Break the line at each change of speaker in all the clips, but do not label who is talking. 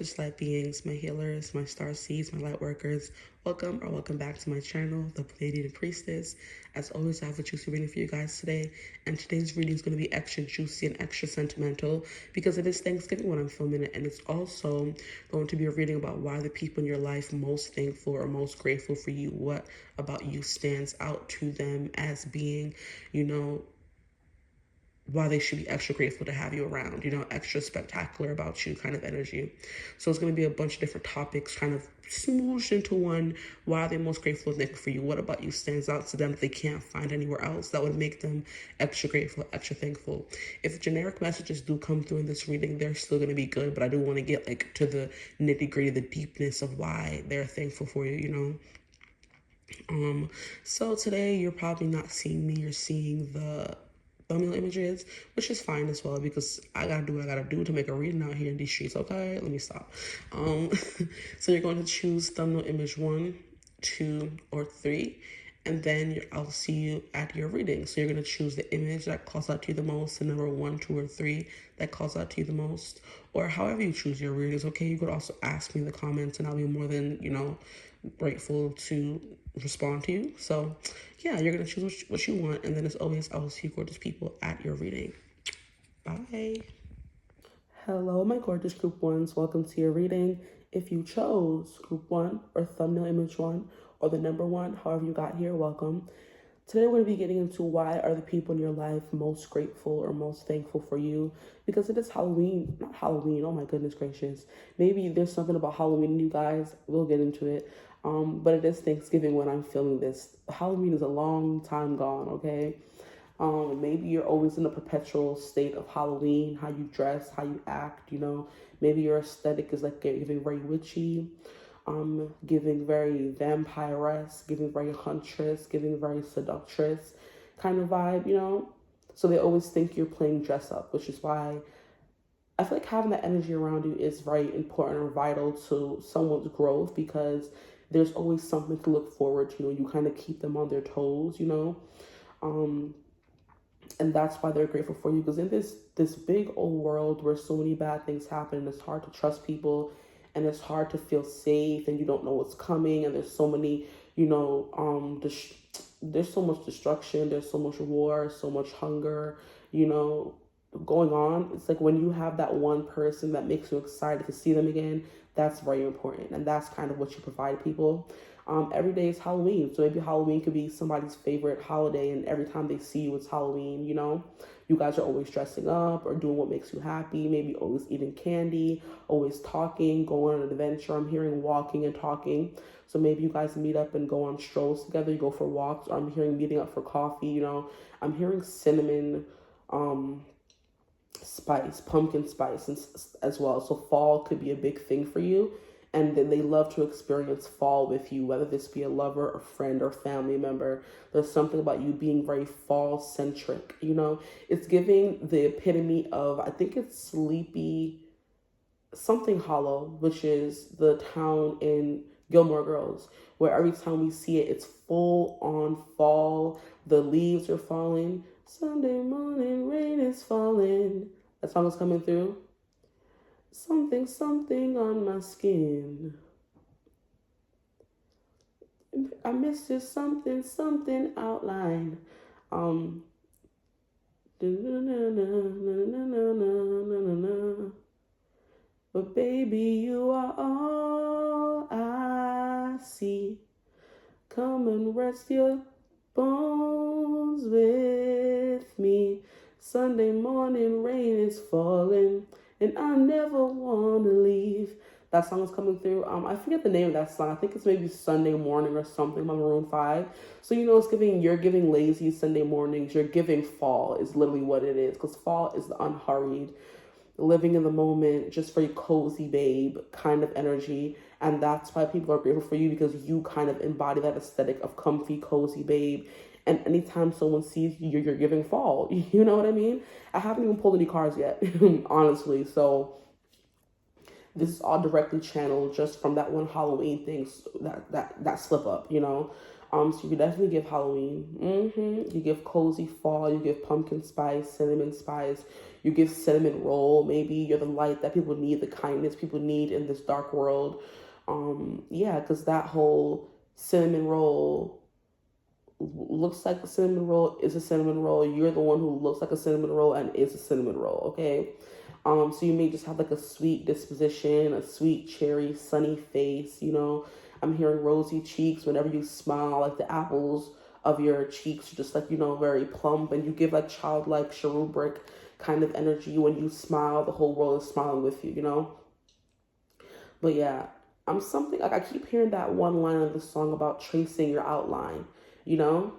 gorgeous light beings, my healers, my star seeds, my light workers. Welcome back to my channel, the Pleiadian Priestess. As always, I have a juicy reading for you guys today, and today's reading is going to be extra juicy and extra sentimental because it is Thanksgiving when I'm filming it, and it's also going to be a reading about why the people in your life most thankful or most grateful for you. What about you stands out to them as being, why they should be extra grateful to have you around, extra spectacular about you kind of energy. So it's going to be a bunch of different topics kind of smooshed into one. Why are they most grateful and thankful for you? What about you stands out to them that they can't find anywhere else that would make them extra grateful, extra thankful? If generic messages do come through in this reading, they're still going to be good, but I do want to get to the nitty gritty, the deepness of why they're thankful for you, So today you're probably not seeing me, you're seeing the thumbnail images, which is fine as well because I gotta do what I gotta do to make a reading out here in these streets. Okay, let me stop. So you're going to choose thumbnail image 1, 2, or 3, and then I'll see you at your reading. So you're gonna choose the image that calls out to you the most, the number 1, 2, or 3 that calls out to you the most, or however you choose your readings. Okay, you could also ask me in the comments, and I'll be more than grateful to respond to you. So yeah, you're gonna choose what you want, and then as always, I will see you gorgeous people at your reading. Bye. Hello, my gorgeous group ones. Welcome to your reading. If you chose group 1 or thumbnail image 1 or the number 1, however you got here, welcome. Today we're going to be getting into why are the people in your life most grateful or most thankful for you, because it is Halloween. Not Halloween, oh my goodness gracious. Maybe there's something about Halloween, you guys. We'll get into it. But it is Thanksgiving when I'm filming this. Halloween is a long time gone, okay? Maybe you're always in a perpetual state of Halloween, how you dress, how you act, Maybe your aesthetic is like giving very witchy, giving very vampire-esque, giving very huntress, giving very seductress kind of vibe, So they always think you're playing dress up, which is why I feel like having that energy around you is very important or vital to someone's growth, because there's always something to look forward to. You kind of keep them on their toes, and that's why they're grateful for you, because in this big old world where so many bad things happen, it's hard to trust people, and it's hard to feel safe, and you don't know what's coming, and there's so many, there's so much destruction, there's so much war, so much hunger, going on. It's like when you have that one person that makes you excited to see them again, that's very important, and that's kind of what you provide people. Every day is Halloween, so maybe Halloween could be somebody's favorite holiday, and every time they see you, it's Halloween, You guys are always dressing up or doing what makes you happy, maybe always eating candy, always talking, going on an adventure. I'm hearing walking and talking, so maybe you guys meet up and go on strolls together, you go for walks, or I'm hearing meeting up for coffee, I'm hearing cinnamon, spice, pumpkin spice as well. So fall could be a big thing for you, and then they love to experience fall with you, whether this be a lover, a friend, or family member. There's something about you being very fall centric. It's giving the epitome of, I think it's Sleepy something Hollow, which is the town in Gilmore Girls, where every time we see it, it's full on fall. The leaves are falling. Sunday morning rain is falling. That song is coming through. Something, something on my skin. I missed just something, something outline. But baby, you are all I see. Come and rest your bones with me. Sunday morning rain is falling, and I never want to leave. That song is coming through. I forget the name of that song. I think it's maybe Sunday Morning or something by Maroon 5. So, it's giving, you're giving lazy Sunday mornings. You're giving fall is literally what it is, because fall is the unhurried, living in the moment, just very cozy babe kind of energy. And that's why people are grateful for you, because you kind of embody that aesthetic of comfy, cozy babe. And anytime someone sees you, you're giving fall. You know what I mean? I haven't even pulled any cards yet, honestly. So this is all directly channeled just from that one Halloween thing, that slip up, So you can definitely give Halloween. You give cozy fall. You give pumpkin spice, cinnamon spice. You give cinnamon roll. Maybe you're the light that people need, the kindness people need in this dark world. Yeah, because that whole cinnamon roll looks like a cinnamon roll, is a cinnamon roll. You're the one who looks like a cinnamon roll and is a cinnamon roll, okay? So you may just have like a sweet disposition, a sweet, cherry, sunny face, you know. I'm hearing rosy cheeks whenever you smile, like the apples of your cheeks are just like, you know, very plump, and you give like childlike, cherubic kind of energy. When you smile, the whole world is smiling with you, you know. But yeah, I'm something like, I keep hearing that one line of the song about tracing your outline, you know.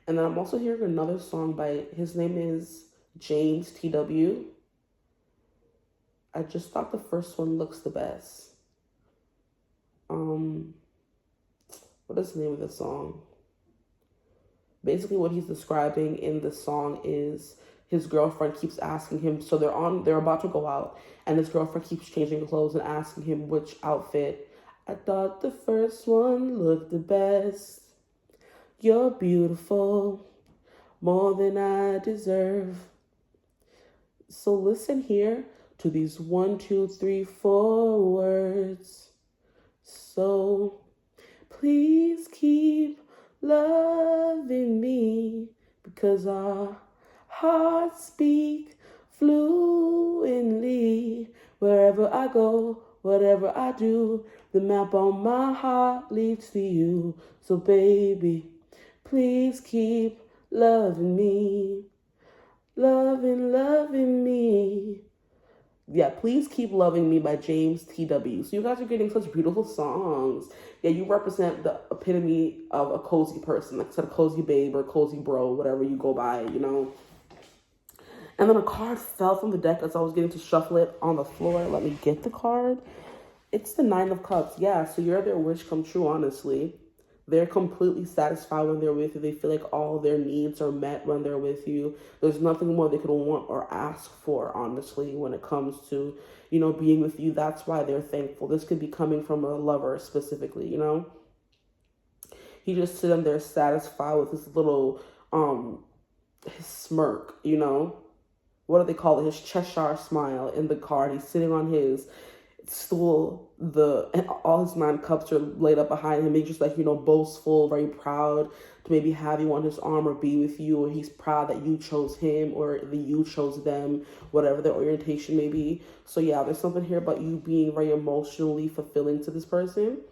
And then I'm also hearing another song by, his name is James TW. I just thought the first one looks the best. What is the name of the song? Basically what he's describing in the song is his girlfriend keeps asking him, so they're about to go out, and his girlfriend keeps changing clothes and asking him which outfit. I thought the first one looked the best. You're beautiful, more than I deserve. So listen here to these 1, 2, 3, 4 words. So please keep loving me, because our hearts speak fluently. Wherever I go, whatever I do, the map on my heart leads to you. So baby, please keep loving me. Loving me. Yeah, Please Keep Loving Me by James TW. So you guys are getting such beautiful songs. Yeah, you represent the epitome of a cozy person, like I said, a cozy babe or cozy bro, whatever you go by, you know. And then a card fell from the deck as I was getting to shuffle it on the floor. Let me get the card. It's the 9 of Cups. Yeah, so you're their wish come true, honestly. They're completely satisfied when they're with you. They feel like all their needs are met when they're with you. There's nothing more they could want or ask for, honestly, when it comes to, you know, being with you. That's why they're thankful. This could be coming from a lover specifically, you know. He just sitting there satisfied with his little, his smirk, you know. What do they call it? His Cheshire smile in the card. He's sitting on his stool, and all his 9 cups are laid up behind him. He's just like, you know, boastful, very proud to maybe have you on his arm or be with you, or he's proud that you chose him or that you chose them, whatever their orientation may be. So yeah, there's something here about you being very emotionally fulfilling to this person,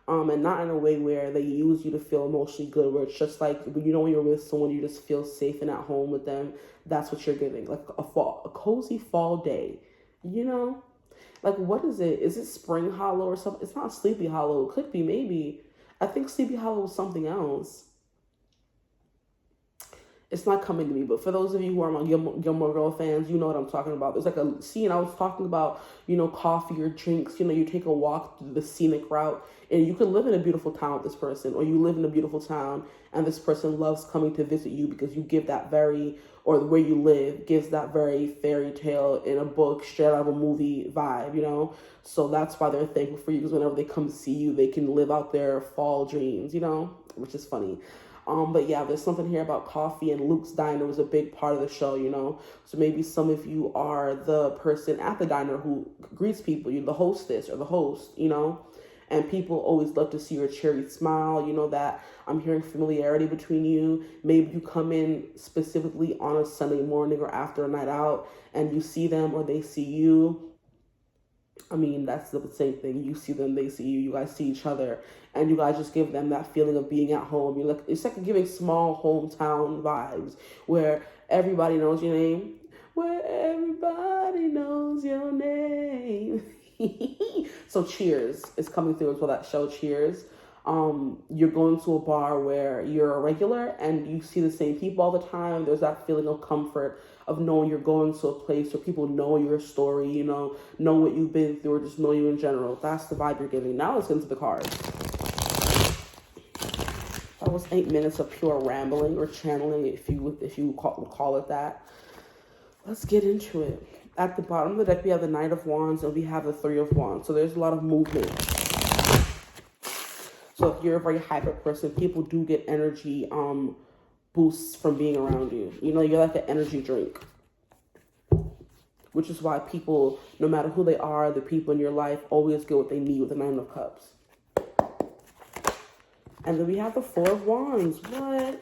and not in a way where they use you to feel emotionally good, where it's just like, when you know when you're with someone, you just feel safe and at home with them. That's what you're giving, like a cozy fall day, you know. Like, what is it? Is it Spring Hollow or something? It's not Sleepy Hollow. It could be, maybe. I think Sleepy Hollow is something else. It's not coming to me, but for those of you who are my Gilmore Girl fans, you know what I'm talking about. There's like a scene I was talking about, you know, coffee or drinks. You know, you take a walk through the scenic route, and you can live in a beautiful town with this person, or you live in a beautiful town, and this person loves coming to visit you because you give that very, or where you live gives that very fairy tale in a book, straight out of a movie vibe, you know? So that's why they're thankful for you, because whenever they come see you, they can live out their fall dreams, you know? Which is funny. But yeah, there's something here about coffee, and Luke's Diner was a big part of the show, you know? So maybe some of you are the person at the diner who greets people, you're the hostess or the host, you know? And people always love to see your cherry smile, you know, that I'm hearing familiarity between you. Maybe you come in specifically on a Sunday morning or after a night out, and you see them or they see you. I mean, that's the same thing. You see them, they see you, you guys see each other, and you guys just give them that feeling of being at home. You're like, it's like giving small hometown vibes where everybody knows your name. Where everybody knows your name. So Cheers is coming through as well, that show Cheers. You're going to a bar where you're a regular and you see the same people all the time. There's that feeling of comfort of knowing you're going to a place where people know your story, you know what you've been through, or just know you in general. That's the vibe you're giving. Now let's get into the cards. That was 8 minutes of pure rambling or channeling, if you would call it that. Let's get into it. At the bottom of the deck, we have the Knight of Wands and we have the 3 of Wands. So there's a lot of movement. So if you're a very hyper person, people do get energy boosts from being around you. You know, you're like an energy drink. Which is why people, no matter who they are, the people in your life always get what they need with the Nine of Cups. And then we have the Four of Wands. What?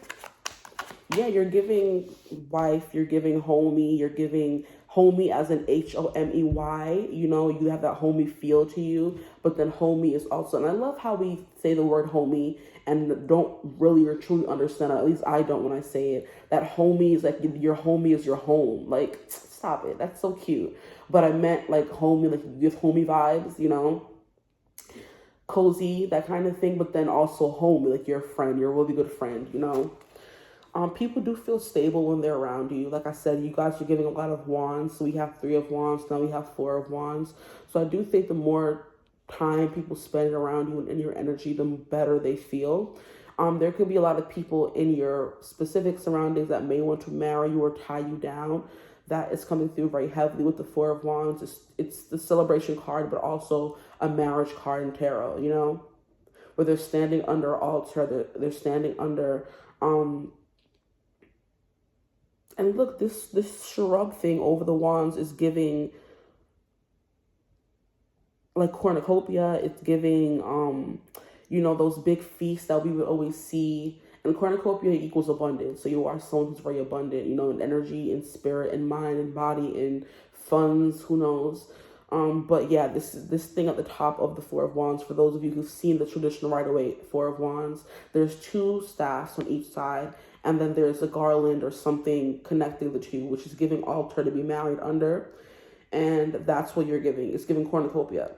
Yeah, you're giving wife, you're giving homie, you're giving homie as in HOMEY. You know, you have that homie feel to you. But then homie is also, and I love how we say the word homie and don't really or truly understand it. At least I don't when I say it. That homie is like, your homie is your home. Like, stop it. That's so cute. But I meant like homie, like you give homie vibes, you know. Cozy, that kind of thing. But then also homie, like you're a friend. You're a really good friend, you know. People do feel stable when they're around you. Like I said, you guys are giving a lot of wands. So we have 3 of wands. Now we have 4 of wands. So I do think the more time people spend around you and in your energy, the better they feel. There could be a lot of people in your specific surroundings that may want to marry you or tie you down. That is coming through very heavily with the 4 of wands. It's the celebration card, but also a marriage card in tarot, you know, where they're standing under an altar. They're standing under, and look, this shrub thing over the wands is giving like cornucopia. It's giving, you know, those big feasts that we would always see. And cornucopia equals abundance. So you are someone who's very abundant, you know, in energy, in spirit, in mind, in body, in funds, who knows. But yeah, this thing at the top of the 4 of wands, for those of you who've seen the traditional Rider-Waite 4 of wands, there's 2 staffs on each side. And then there's a garland or something connecting the 2, which is giving altar to be married under. And that's what you're giving. It's giving cornucopia,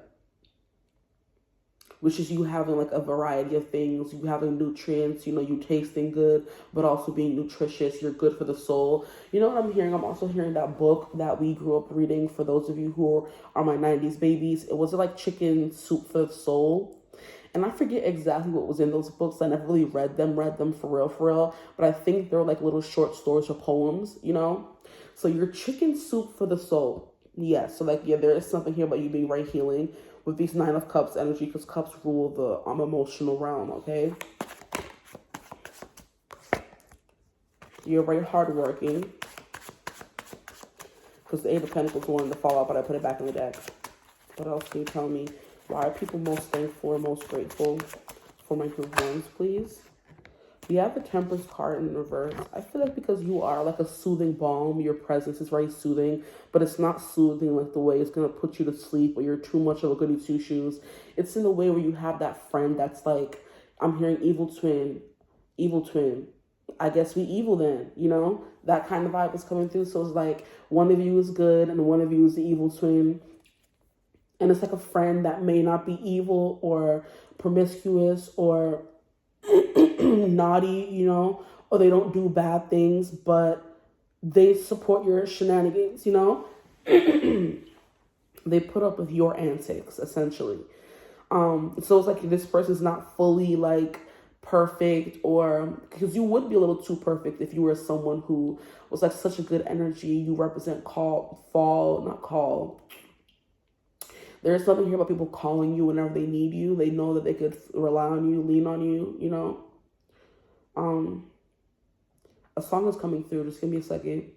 which is you having like a variety of things. You having nutrients, you know, you tasting good, but also being nutritious. You're good for the soul. You know what I'm hearing? I'm also hearing that book that we grew up reading, for those of you who are my 90s babies. It was like Chicken Soup for the Soul. And I forget exactly what was in those books. I never really read them for real. But I think they're like little short stories or poems, you know? So your chicken soup for the soul. Yeah, so like, yeah, there is something here about you being very healing with these 9 of Cups energy, because cups rule the emotional realm, okay? You're very hardworking. Because the 8 of Pentacles wanted to fall out, but I put it back in the deck. What else can you tell me? Why are people most thankful or most grateful for my group ones, please? We have the Temperance card in reverse. I feel like because you are like a soothing balm, your presence is very soothing, but it's not soothing like the way it's going to put you to sleep or you're too much of a goody two-shoes. It's in the way where you have that friend that's like, I'm hearing evil twin. I guess we evil then, you know? That kind of vibe is coming through. So it's like one of you is good and one of you is the evil twin. And it's like a friend that may not be evil or promiscuous or naughty, you know, or they don't do bad things, but they support your shenanigans, you know. They put up with your antics, essentially. So it's like this person's not fully like perfect, or because you would be a little too perfect if you were someone who was like such a good energy. You represent There's something here about people calling you whenever they need you. They know that they could rely on you, lean on you, you know. A song is coming through. Just give me a second.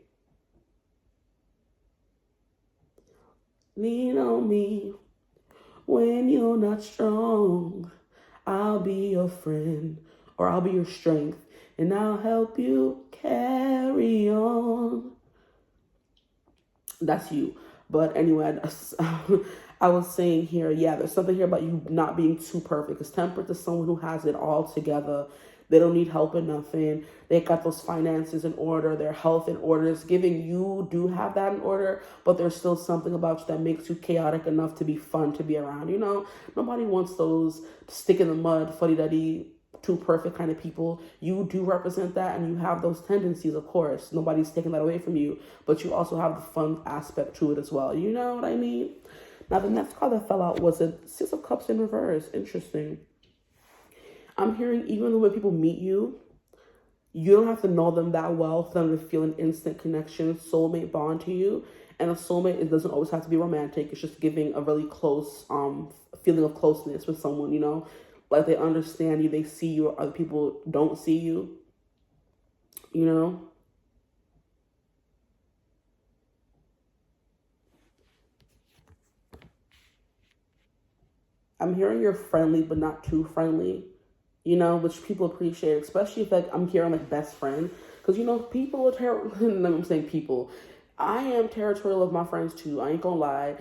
Lean on me when you're not strong. I'll be your friend, or I'll be your strength, and I'll help you carry on. That's you. But anyway, I was saying here, yeah, there's something here about you not being too perfect. Because Temperance is someone who has it all together. They don't need help in nothing. They got those finances in order, their health in order. It's giving you do have that in order, but there's still something about you that makes you chaotic enough to be fun to be around. You know, nobody wants those stick in the mud, fuddy-duddy, too perfect kind of people. You do represent that, and you have those tendencies, of course. Nobody's taking that away from you, but you also have the fun aspect to it as well. You know what I mean? Now, the next card that fell out was a 6 of Cups in reverse. Interesting. I'm hearing even the way people meet you, you don't have to know them that well for them to feel an instant connection, soulmate bond to you. And a soulmate, it doesn't always have to be romantic. It's just giving a really close feeling of closeness with someone, you know. Like they understand you, they see you, or other people don't see you, you know? I'm hearing you're friendly, but not too friendly, you know, which people appreciate, especially if like I'm hearing like best friend. Because, you know, people are I'm saying people. I am territorial of my friends too. I ain't gonna lie.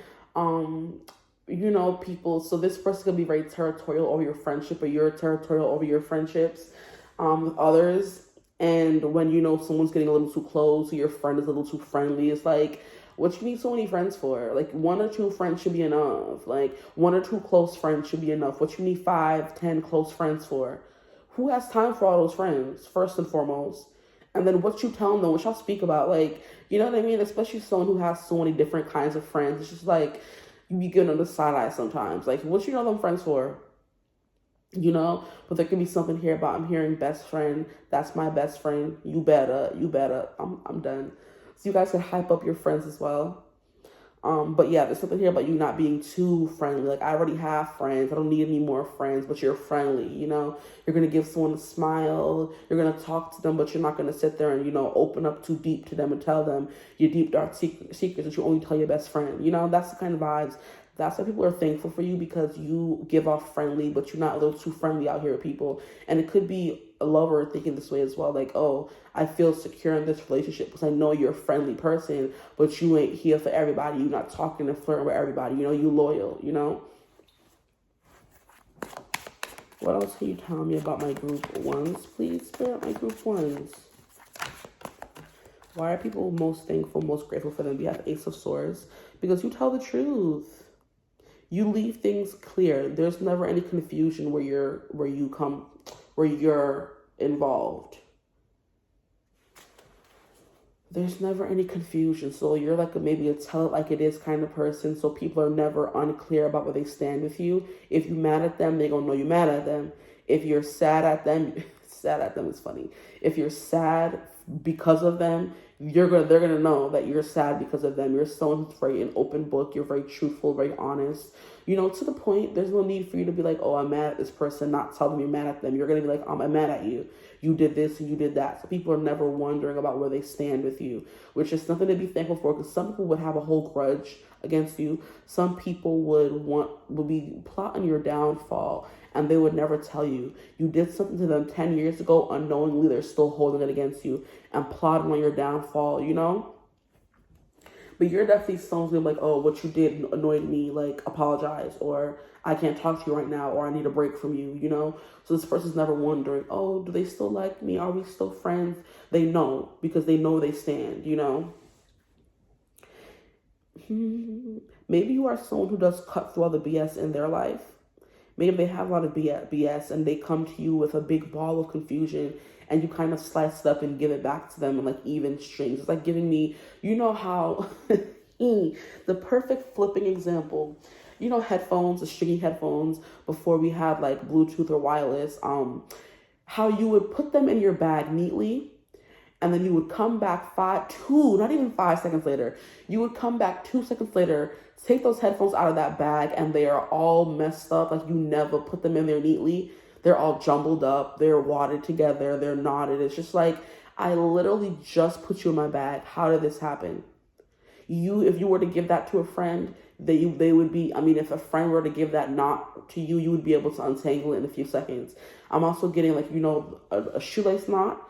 You know, people, so this person can be very territorial over your friendship, or you're territorial over your friendships with others. And when you know someone's getting a little too close, or your friend is a little too friendly, it's like, what you need so many friends for? Like 1 or 2 friends should be enough. Like 1 or 2 close friends should be enough. What you need 5, 10 close friends for? Who has time for all those friends, first and foremost? And then what you tell them, what y'all speak about, like, you know what I mean? Especially someone who has so many different kinds of friends. It's just like, you be getting on the side eye sometimes. Like, what you know them friends for? You know? But there can be something here about, I'm hearing best friend. That's my best friend. You better. I'm done. So you guys can hype up your friends as well. But yeah, there's something here about you not being too friendly. Like, I already have friends. I don't need any more friends, but you're friendly, you know? You're going to give someone a smile. You're going to talk to them, but you're not going to sit there and, you know, open up too deep to them and tell them your deep, dark secrets that you only tell your best friend. You know, that's the kind of vibes. That's why people are thankful for you, because you give off friendly, but you're not a little too friendly out here with people. And it could be a lover thinking this way as well. Like, oh, I feel secure in this relationship because I know you're a friendly person, but you ain't here for everybody. You're not talking and flirting with everybody. You know, you loyal, you know? What else can you tell me about my group ones, please? Spirit, my group ones. Why are people most thankful, most grateful for them? We have Ace of Swords. Because you tell the truth. You leave things clear. There's never any confusion where you're involved. There's never any confusion. So you're like maybe a tell it like it is kind of person. So people are never unclear about where they stand with you. If you're mad at them, they're gonna know you're mad at them. If you're sad at them, sad at them is funny. If you're sad because of them, they're gonna know that you're sad because of them. You're someone who's very an open book. You're very truthful, very honest. You know, to the point. There's no need for you to be like, oh, I'm mad at this person, not tell them you're mad at them. You're gonna be like, I'm mad at you. You did this and you did that. So people are never wondering about where they stand with you, which is something to be thankful for. Because some people would have a whole grudge against you. Some people would be plotting your downfall, and they would never tell you. You did something to them 10 years ago, unknowingly, they're still holding it against you and plotting on your downfall, you know? But you're definitely someone's gonna be like, oh, what you did annoyed me, like, apologize, or I can't talk to you right now, or I need a break from you, you know? So this person's never wondering, oh, do they still like me? Are we still friends? They know, because they know where they stand, you know? Maybe you are someone who does cut through all the BS in their life. Maybe they have a lot of BS and they come to you with a big ball of confusion, and you kind of slice it up and give it back to them in like even strings. It's like giving me, you know how, the perfect flipping example. You know, headphones, the stringy headphones, before we had like Bluetooth or wireless, how you would put them in your bag neatly, and then you would come back not even 5 seconds later, you would come back 2 seconds later, take those headphones out of that bag, and they are all messed up. Like you never put them in there neatly. They're all jumbled up. They're wadded together. They're knotted. It's just like, I literally just put you in my bag. How did this happen? If you were to give that to a friend, they would be, I mean, if a friend were to give that knot to you, you would be able to untangle it in a few seconds. I'm also getting like, you know, a shoelace knot.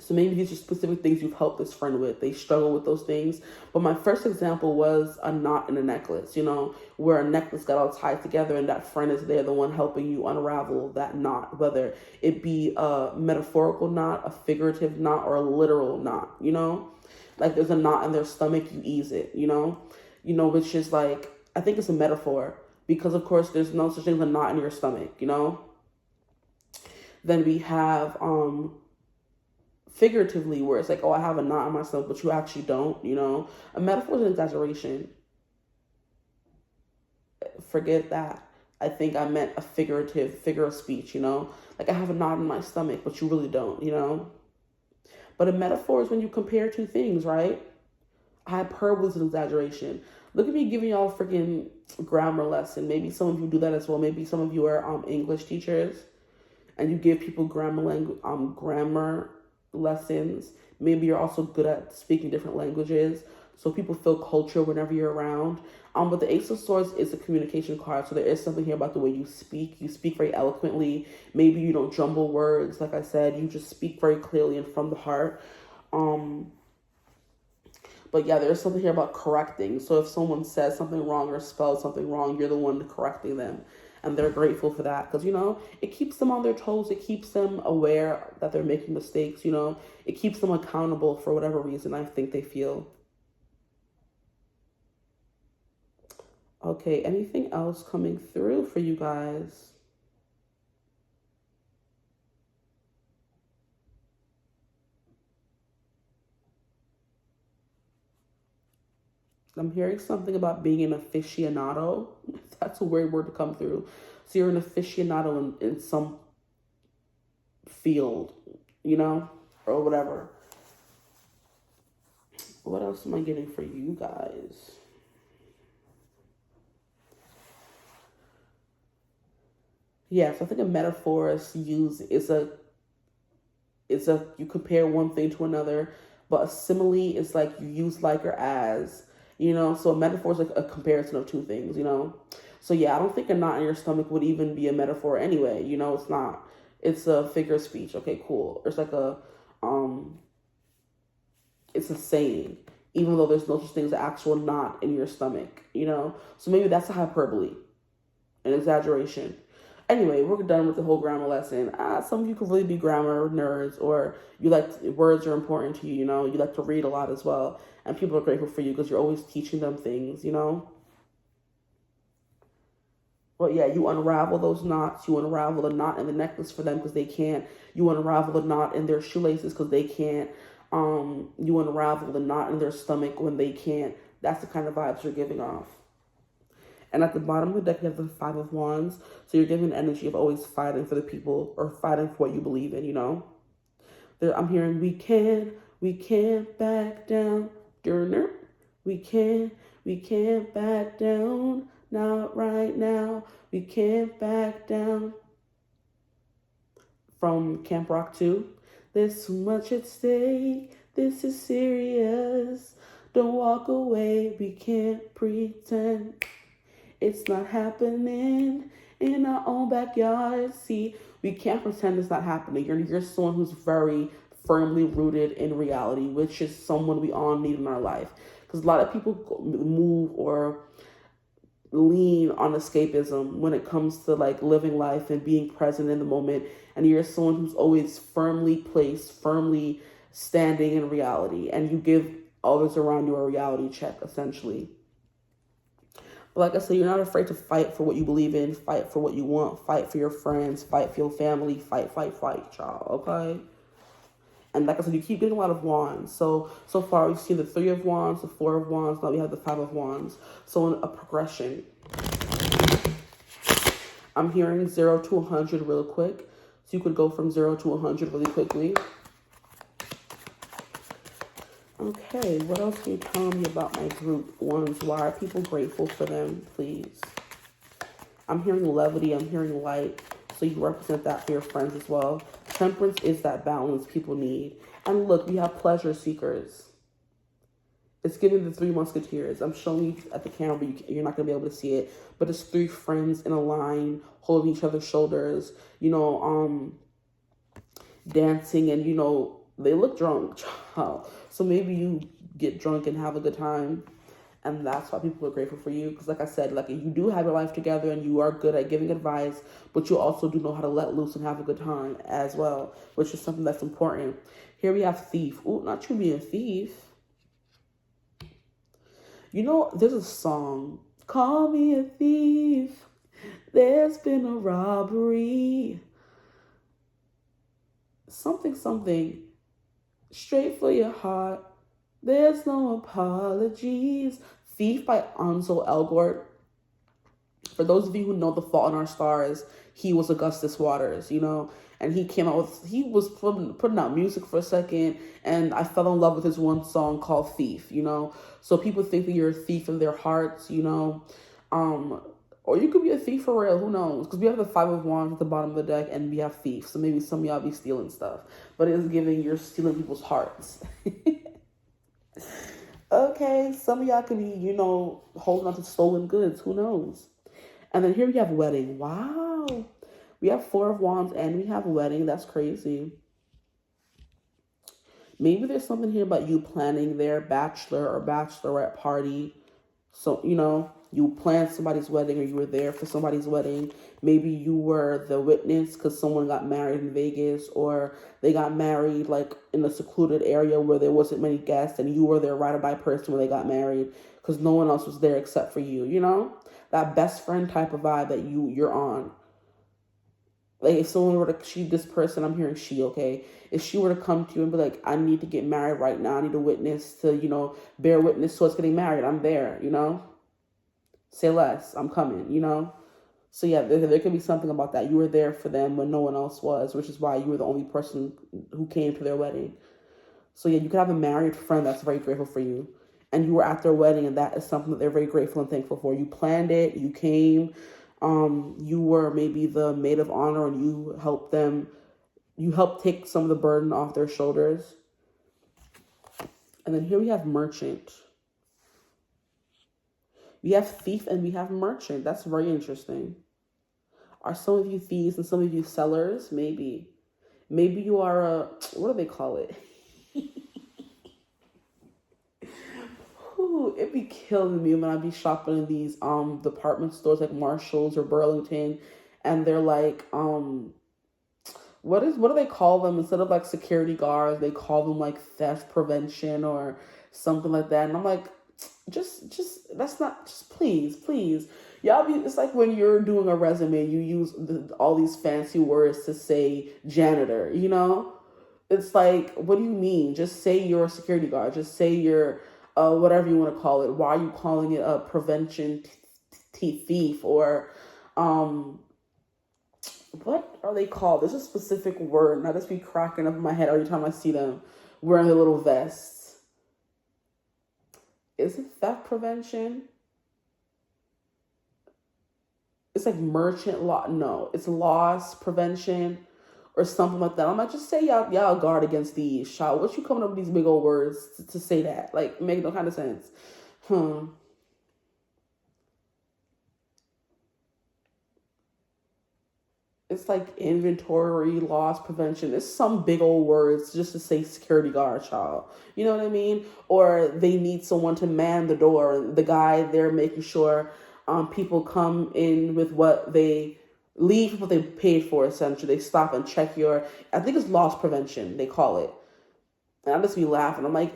So maybe these are specific things you've helped this friend with. They struggle with those things. But my first example was a knot in a necklace, you know, where a necklace got all tied together and that friend is there, the one helping you unravel that knot, whether it be a metaphorical knot, a figurative knot, or a literal knot, you know? Like there's a knot in their stomach, you ease it, you know, which is like, I think it's a metaphor, because of course there's no such thing as a knot in your stomach, you know? Then we have, figuratively, where it's like, oh, I have a knot in my stomach, but you actually don't, you know? A metaphor is an exaggeration. Forget that. I think I meant a figure of speech, you know? Like I have a knot in my stomach, but you really don't, you know? But a metaphor is when you compare two things, right? Hyperbole is an exaggeration. Look at me giving y'all a freaking grammar lesson. Maybe some of you do that as well. Maybe some of you are English teachers and you give people grammar lessons. Maybe you're also good at speaking different languages, so people feel culture whenever you're around. But the Ace of Swords is a communication card, so there is something here about the way you speak. You speak very eloquently. Maybe you don't jumble words. Like I said, you just speak very clearly and from the heart. But yeah, there's something here about correcting. So if someone says something wrong or spells something wrong, you're the one correcting them. And they're grateful for that because, it keeps them on their toes. It keeps them aware that they're making mistakes, It keeps them accountable for whatever reason I think they feel. Okay, anything else coming through for you guys? I'm hearing something about being an aficionado. That's a weird word to come through. So you're an aficionado in some field, or whatever. What else am I getting for you guys? Yes, I think a metaphor is used is you compare one thing to another, but a simile is like you use like or as. So a metaphor is like a comparison of two things, So yeah, I don't think a knot in your stomach would even be a metaphor anyway, it's not. It's a figure of speech. Okay, cool. It's like it's a saying, even though there's no such thing as an actual knot in your stomach, So maybe that's a hyperbole, an exaggeration. Anyway, we're done with the whole grammar lesson. Some of you could really be grammar nerds, or words are important to you, you like to read a lot as well. And people are grateful for you because you're always teaching them things, But yeah, you unravel those knots. You unravel the knot in the necklace for them because they can't. You unravel the knot in their shoelaces because they can't. You unravel the knot in their stomach when they can't. That's the kind of vibes you're giving off. And at the bottom of the deck, you have the Five of Wands. So you're giving energy of always fighting for the people or fighting for what you believe in, I'm hearing we can't back down. We can't back down. Not right now. We can't back down. From Camp Rock 2. There's too much at stake. This is serious. Don't walk away. We can't pretend it's not happening in our own backyard. See, we can't pretend it's not happening. You're someone who's very firmly rooted in reality, which is someone we all need in our life. Because a lot of people move or lean on escapism when it comes to like living life and being present in the moment. And you're someone who's always firmly placed, firmly standing in reality. And you give others around you a reality check, essentially. But like I said, you're not afraid to fight for what you believe in, fight for what you want, fight for your friends, fight for your family, fight, y'all, okay? And like I said, you keep getting a lot of wands. So far we've seen the Three of Wands, the Four of Wands, now we have the Five of Wands. So in a progression. I'm hearing 0 to 100 real quick. So you could go from 0 to 100 really quickly. Okay, what else can you tell me about my group ones? Why are people grateful for them, please? I'm hearing levity, I'm hearing light. So you represent that for your friends as well. Temperance is that balance people need. And look, we have pleasure seekers. It's giving the Three Musketeers. I'm showing you at the camera, but you're not going to be able to see it. But it's three friends in a line, holding each other's shoulders, dancing, and, they look drunk. So maybe you get drunk and have a good time. And that's why people are grateful for you. Because like I said, like you do have your life together and you are good at giving advice, but you also do know how to let loose and have a good time as well, which is something that's important. Here we have thief. Ooh, not you being a thief. There's a song, Call Me a Thief. There's been a robbery. Something. Straight for your heart. There's no apologies. Thief by Ansel Elgort. For those of you who know The Fault in Our Stars, he was Augustus Waters, you know, and he came out with, he was putting out music for a second, and I fell in love with his one song called Thief, you know. So people think that you're a thief of their hearts, you know, or you could be a thief for real, who knows? Because we have the Five of Wands at the bottom of the deck, and we have Thief, so maybe some of y'all be stealing stuff, but it is giving you're stealing people's hearts. Okay, some of y'all could be, you know, holding on to stolen goods, who knows? And then here we have wedding. Wow. We have Four of Wands and we have wedding. That's crazy. Maybe there's something here about you planning their bachelor or bachelorette party. So, you know, you planned somebody's wedding or you were there for somebody's wedding. Maybe you were the witness because someone got married in Vegas, or they got married like in a secluded area where there wasn't many guests, and you were their ride or die person when they got married because no one else was there except for you, you know? That best friend type of vibe that you're on. Like if someone were to, this person, I'm hearing she, okay? If she were to come to you and be like, I need to get married right now. I need a witness to, you know, bear witness to us getting married. I'm there, you know? Say less. I'm coming, you know? So yeah, there could be something about that. You were there for them when no one else was, which is why you were the only person who came to their wedding. So yeah, you could have a married friend that's very grateful for you. And you were at their wedding, and that is something that they're very grateful and thankful for. You planned it, you came, you were maybe the maid of honor, and you helped them, you helped take some of the burden off their shoulders. And then here we have merchant. We have thief and we have merchant. That's very interesting. Are some of you thieves and some of you sellers? Maybe. Maybe you are a, what do they call it? It be killing me when I be shopping in these department stores like Marshalls or Burlington, and they're like what do they call them? Instead of like security guards, they call them like theft prevention or something like that. And I'm like, just that's not, just please y'all be, it's like when you're doing a resume, you use all these fancy words to say janitor, you know? It's like, what do you mean? Just say you're a security guard. Just say you're whatever you want to call it. Why are you calling it a prevention thief or what are they called? There's a specific word, and I just be cracking up in my head every time I see them wearing their little vests. Is it theft prevention? It's like merchant law. No, it's loss prevention or something like that. I'm like, just say y'all guard against these. Child, what you coming up with these big old words to say that? Like, make no kind of sense. It's like inventory loss prevention. It's some big old words just to say security guard, child. You know what I mean? Or they need someone to man the door. The guy there making sure people come in with what they leave, what they paid for, essentially. They stop and check I think it's loss prevention, they call it. And I just be laughing. I'm like,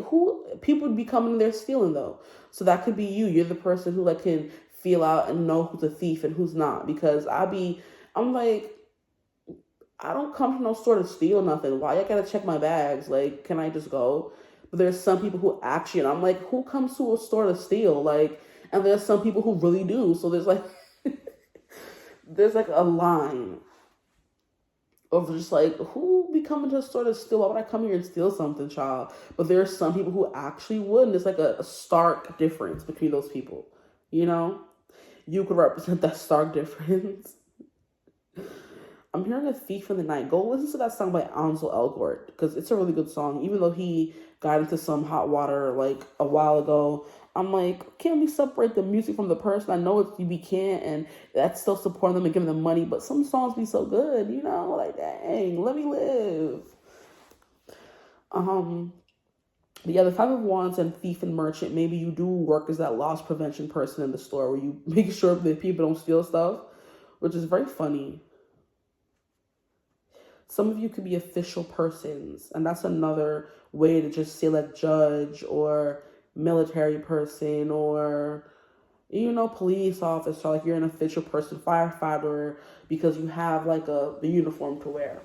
people would be coming in there stealing though. So that could be you. You're the person who like can feel out and know who's a thief and who's not. Because I'm like, I don't come to no store to steal nothing. Why I gotta check my bags? Like, can I just go? But there's some people who actually, and I'm like, who comes to a store to steal? Like, and there's some people who really do. So there's like, there's like a line of just like, who be coming to a store to steal? Why would I come here and steal something, child? But there's some people who actually would, and there's like a stark difference between those people. You know? You could represent that stark difference. I'm hearing a thief in the night. Go listen to that song by Ansel Elgort, because it's a really good song. Even though he got into some hot water like a while ago, I'm like, can't we separate the music from the person? I know we can't, and that's still supporting them and giving them money, but some songs be so good, you know, like, dang, let me live. But yeah, the Five of Wands and thief and merchant, maybe you do work as that loss prevention person in the store where you make sure that people don't steal stuff, which is very funny. Some of you could be official persons, and that's another way to just say like judge or military person or, you know, police officer. Like you're an official person, firefighter, because you have like the uniform to wear.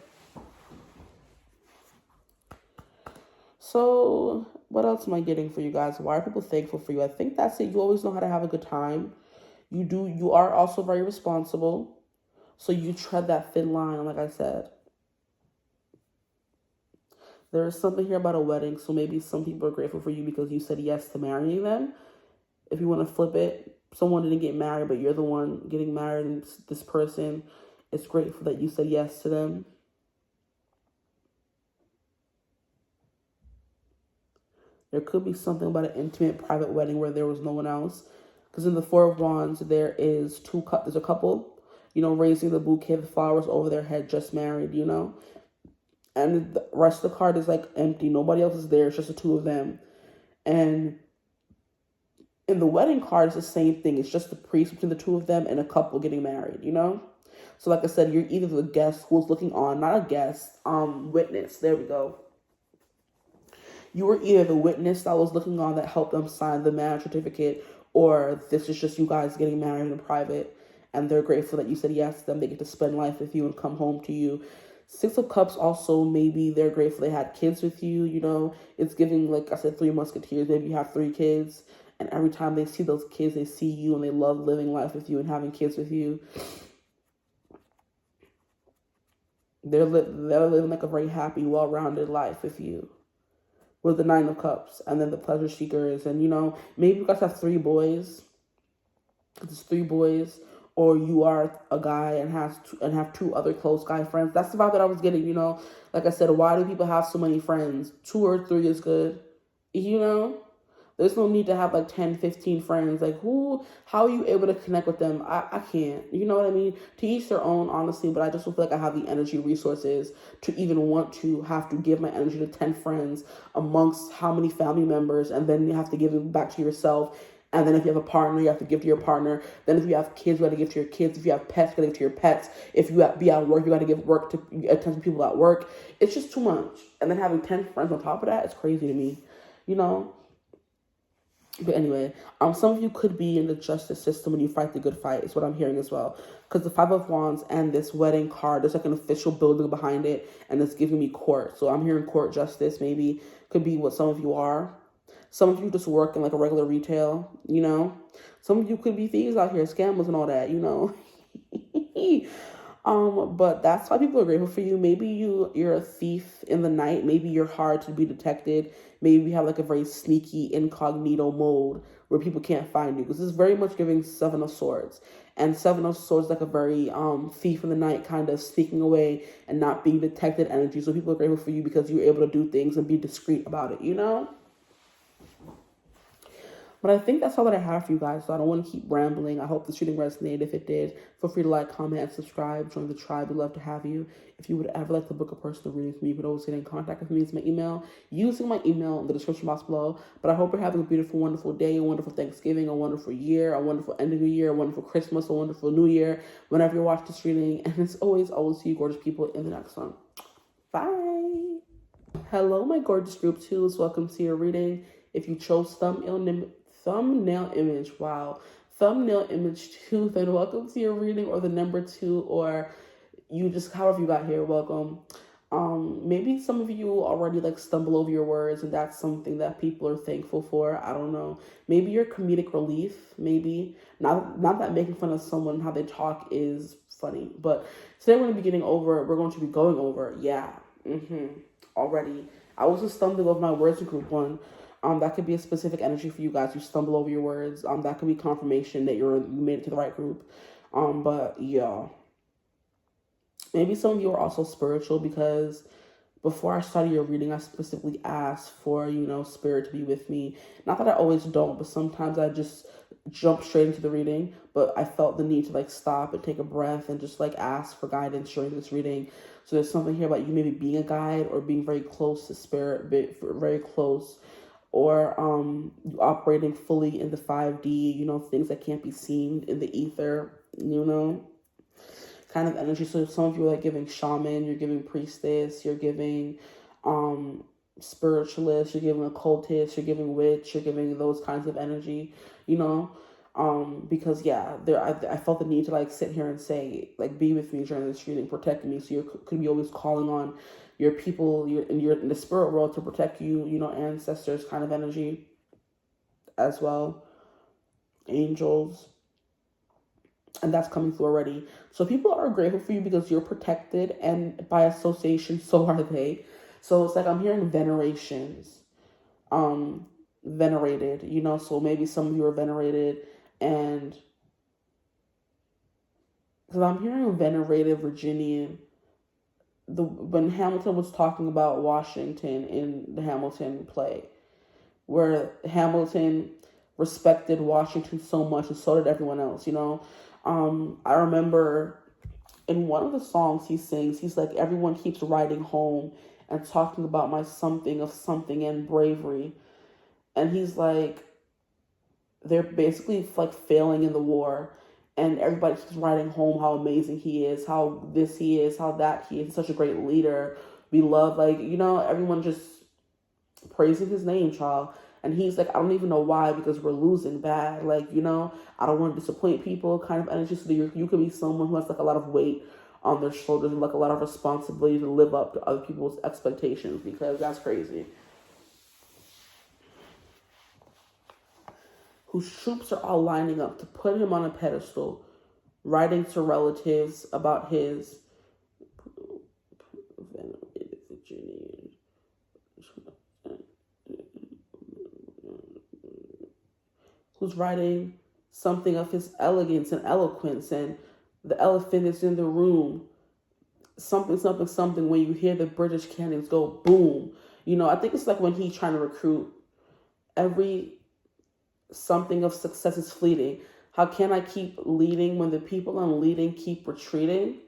So what else am I getting for you guys? Why are people thankful for you? I think that's it. You always know how to have a good time. You are also very responsible. So you tread that thin line, like I said. There is something here about a wedding, so maybe some people are grateful for you because you said yes to marrying them. If you want to flip it, someone didn't get married, but you're the one getting married, and this person is grateful that you said yes to them. There could be something about an intimate, private wedding where there was no one else. Because in the Four of Wands, there's a couple, raising the bouquet of flowers over their head, just married, And the rest of the card is like empty. Nobody else is there. It's just the two of them. And in the wedding card, it's the same thing. It's just the priest between the two of them and a couple getting married, So like I said, you're either the guest who's looking on, not a guest, witness. There we go. You were either the witness that was looking on that helped them sign the marriage certificate, or this is just you guys getting married in private, and they're grateful that you said yes to them. They get to spend life with you and come home to you. Six of Cups also, maybe they're grateful they had kids with you, It's giving, like I said, 3 musketeers. Maybe you have 3 kids, and every time they see those kids, they see you, and they love living life with you and having kids with you. They're living like a very happy, well-rounded life with you. With the 9 of Cups, and then the pleasure seekers, and maybe you guys have 3 boys. It's 3 boys, or you are a guy and have 2 other close guy friends. That's the vibe that I was getting. Like I said, why do people have so many friends? 2 or 3 is good. There's no need to have like 10, 15 friends. Like how are you able to connect with them? I can't. You know what I mean? To each their own, honestly, but I just don't feel like I have the energy resources to even want to have to give my energy to 10 friends amongst how many family members, and then you have to give it back to yourself. And then if you have a partner, you have to give to your partner. Then if you have kids, you got to give to your kids. If you have pets, you got to give to your pets. If you be at work, you got to give attention to people at work. It's just too much. And then having 10 friends on top of that, it's crazy to me. But anyway, some of you could be in the justice system when you fight the good fight, is what I'm hearing as well. Because the 5 of Wands and this wedding card, there's like an official building behind it, and it's giving me court. So I'm hearing court justice, maybe. Could be what some of you are. Some of you just work in like a regular retail, Some of you could be thieves out here, scammers and all that, But that's why people are grateful for you. Maybe you're a thief in the night. Maybe you're hard to be detected. Maybe you have like a very sneaky incognito mode where people can't find you. Because it's very much giving 7 of Swords. And 7 of Swords is like a very thief in the night, kind of sneaking away and not being detected energy. So people are grateful for you because you're able to do things and be discreet about it, But I think that's all that I have for you guys, so I don't want to keep rambling. I hope this reading resonated. If it did, feel free to like, comment, and subscribe. Join the tribe. We'd love to have you. If you would ever like to book a personal reading from me, you could always get in contact with me using my email, in the description box below. But I hope you're having a beautiful, wonderful day, a wonderful Thanksgiving, a wonderful year, a wonderful end of the year, a wonderful Christmas, a wonderful New Year, whenever you watch this reading. And as always, I will see you gorgeous people in the next one. Bye. Hello, my gorgeous group 2s. Welcome to your reading. If you chose thumbnail image, wow, thumbnail image 2, then welcome to your reading, or the number 2, or you just, however you got here, welcome. Maybe some of you already like stumble over your words, and that's something that people are thankful for. I don't know. Maybe you're comedic relief. Maybe not that making fun of someone how they talk is funny, but today we're going to be going over. Yeah. Already, I was just stumbling over my words in group 1. That could be a specific energy for you guys. You stumble over your words. That could be confirmation that you made it to the right group. But yeah. Maybe some of you are also spiritual, because before I started your reading, I specifically asked for, spirit to be with me. Not that I always don't, but sometimes I just jump straight into the reading. But I felt the need to like stop and take a breath and just like ask for guidance during this reading. So there's something here about you maybe being a guide or being very close to spirit, very close. Or operating fully in the 5D, things that can't be seen in the ether, kind of energy. So some of you are like giving shaman, you're giving priestess, you're giving spiritualist, you're giving occultist, you're giving witch, you're giving those kinds of energy, because yeah, I felt the need to like sit here and say, like, be with me during this reading, protect me. So you could be always calling on your people, you're in the spirit world to protect you, ancestors kind of energy as well, angels. And that's coming through already. So people are grateful for you because you're protected, and by association, so are they. So it's like I'm hearing venerations, venerated, so maybe some of you are venerated, and because I'm hearing venerated Virginian. When Hamilton was talking about Washington in the Hamilton play, where Hamilton respected Washington so much, and so did everyone else, I remember in one of the songs he sings, he's like, everyone keeps writing home and talking about my something of something and bravery. And he's like, they're basically like failing in the war. And everybody keeps writing home how amazing he is, how this he is, how that he is. He's such a great leader. We love, everyone just praising his name, child. And he's like, I don't even know why, because we're losing bad. I don't want to disappoint people kind of energy. So you could be someone who has like a lot of weight on their shoulders and like a lot of responsibility to live up to other people's expectations, because that's crazy. Whose troops are all lining up to put him on a pedestal, writing to relatives about his who's writing something of his elegance and eloquence, and the elephant is in the room. Something, something, something. When you hear the British cannons go boom, I think it's like when he's trying to recruit. Every something of success is fleeting. How can I keep leading when the people I'm leading keep retreating?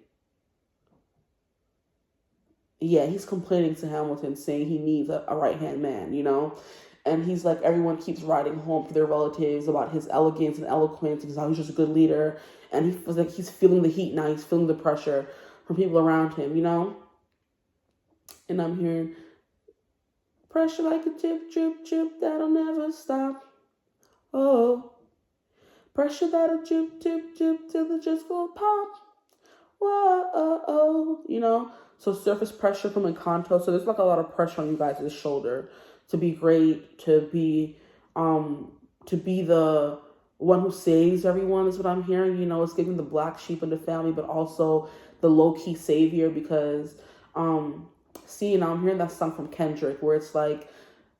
Yeah, he's complaining to Hamilton, saying he needs a right-hand man, And he's like, everyone keeps writing home to their relatives about his elegance and eloquence, and how he's just a good leader. And he feels like he's feeling the heat now. He's feeling the pressure from people around him, And I'm hearing pressure like a drip, drip, drip that'll never stop. Oh, pressure that'll drip, drip, drip till the just go pop. Whoa, So surface pressure from Encanto. So there's like a lot of pressure on you guys' shoulder to be great, to be the one who saves everyone is what I'm hearing. It's giving the black sheep in the family, but also the low-key savior, because now I'm hearing that song from Kendrick where it's like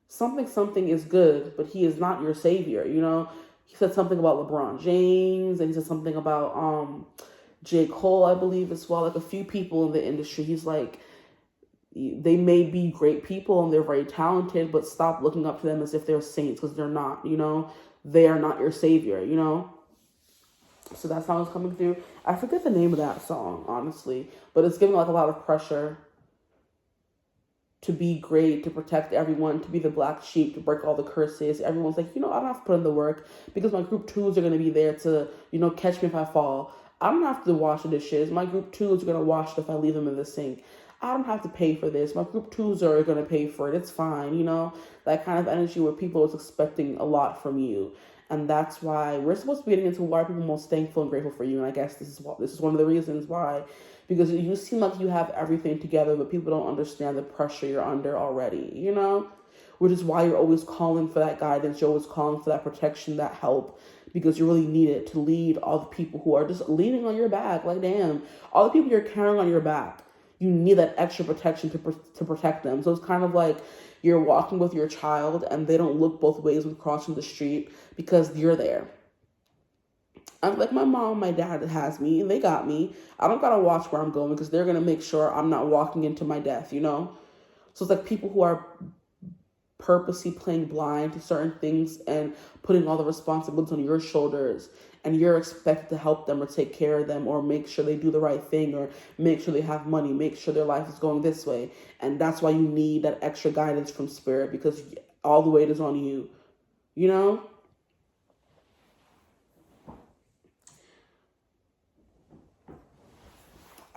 something is good, but he is not your savior. He said something about LeBron James, and he said something about J. Cole, I believe, as well. Like a few people in the industry. He's like, they may be great people and they're very talented, but stop looking up to them as if they're saints, because they're not, They are not your savior, So that song is coming through. I forget the name of that song, honestly, but it's giving like a lot of pressure to be great, to protect everyone, to be the black sheep, to break all the curses. Everyone's like, I don't have to put in the work because my group twos are going to be there to, catch me if I fall. I don't have to wash the dishes. My group twos are going to wash it if I leave them in the sink. I don't have to pay for this. My group twos are going to pay for it. It's fine, that kind of energy where people is expecting a lot from you. And that's why we're supposed to be getting into why people are most thankful and grateful for you. And I guess this is one of the reasons why. Because you seem like you have everything together, but people don't understand the pressure you're under already, Which is why you're always calling for that guidance. You're always calling for that protection, that help, because you really need it to lead all the people who are just leaning on your back. Like, damn, all the people you're carrying on your back, you need that extra protection to protect them. So it's kind of like you're walking with your child and they don't look both ways when crossing the street because you're there. I'm like, my mom, my dad has me, and they got me. I don't gotta watch where I'm going because they're gonna make sure I'm not walking into my death, So it's like people who are purposely playing blind to certain things and putting all the responsibilities on your shoulders, and you're expected to help them or take care of them or make sure they do the right thing or make sure they have money, make sure their life is going this way. And that's why you need that extra guidance from spirit, because all the weight is on you,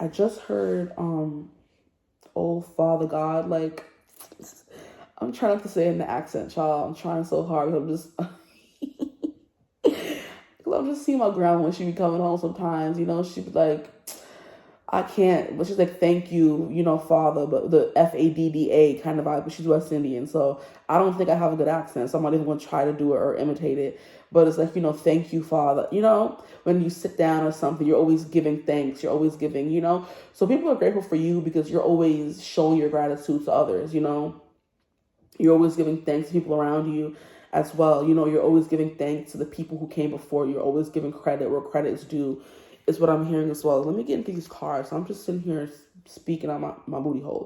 I just heard old Father God, like, I'm trying not to say it in the accent, child. I'm trying so hard. I'm just seeing my grandma when she be coming home sometimes, she'd be like, I can't, but she's like, thank you, Father, but the FADDA kind of vibe, but she's West Indian, so I don't think I have a good accent, so I'm not even going to try to do it or imitate it, but it's like, thank you, Father, when you sit down or something, you're always giving thanks, you're always giving, so people are grateful for you because you're always showing your gratitude to others, you're always giving thanks to people around you as well, you're always giving thanks to the people who came before you, you're always giving credit where credit is due, is what I'm hearing as well. Let me get into these cards. I'm just sitting here speaking on my booty hole,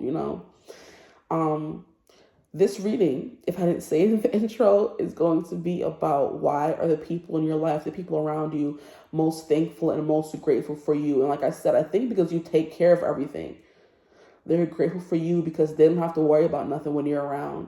This reading, if I didn't say it in the intro, is going to be about why are the people in your life, the people around you, most thankful and most grateful for you. And like I said, I think because you take care of everything. They're grateful for you because they don't have to worry about nothing when you're around,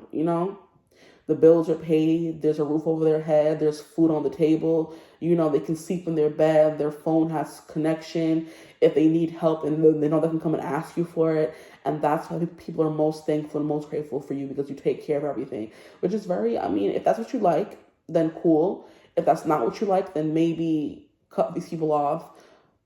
The bills are paid, there's a roof over their head, there's food on the table, they can sleep in their bed, their phone has connection. If they need help and they know they can come and ask you for it. And that's why people are most thankful and most grateful for you because you take care of everything. Which is if that's what you like, then cool. If that's not what you like, then maybe cut these people off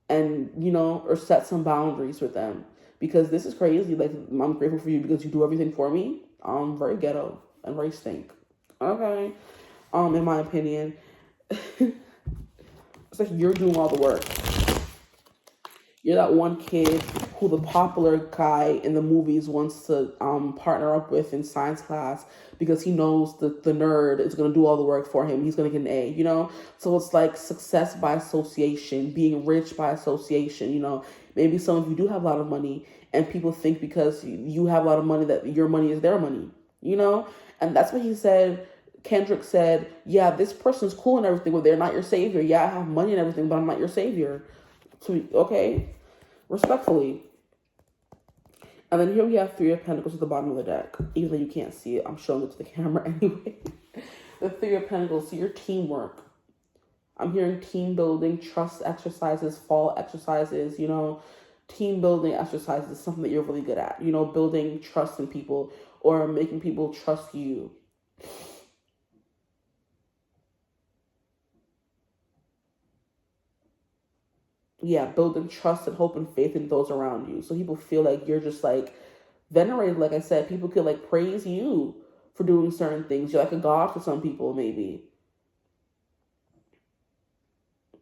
and, or set some boundaries with them. Because this is crazy. Like, I'm grateful for you because you do everything for me. I'm very ghetto and very stink. Okay. In my opinion. It's like you're doing all the work. You're that one kid who the popular guy in the movies wants to partner up with in science class because he knows that the nerd is going to do all the work for him. He's going to get an A, So it's like success by association, being rich by association, Maybe some of you do have a lot of money and people think because you have a lot of money that your money is their money, And that's what he said. Kendrick said, yeah, this person's cool and everything, but they're not your savior. Yeah, I have money and everything, but I'm not your savior. So, okay, respectfully. And then here we have Three of Pentacles at the bottom of the deck. Even though you can't see it, I'm showing it to the camera anyway. The Three of Pentacles, so your teamwork. I'm hearing team building, trust exercises, fall exercises, team building exercises is something that you're really good at. Building trust in people or making people trust you. Yeah, building trust and hope and faith in those around you. So people feel like you're just like venerated. Like I said, people could like praise you for doing certain things. You're like a god for some people, maybe.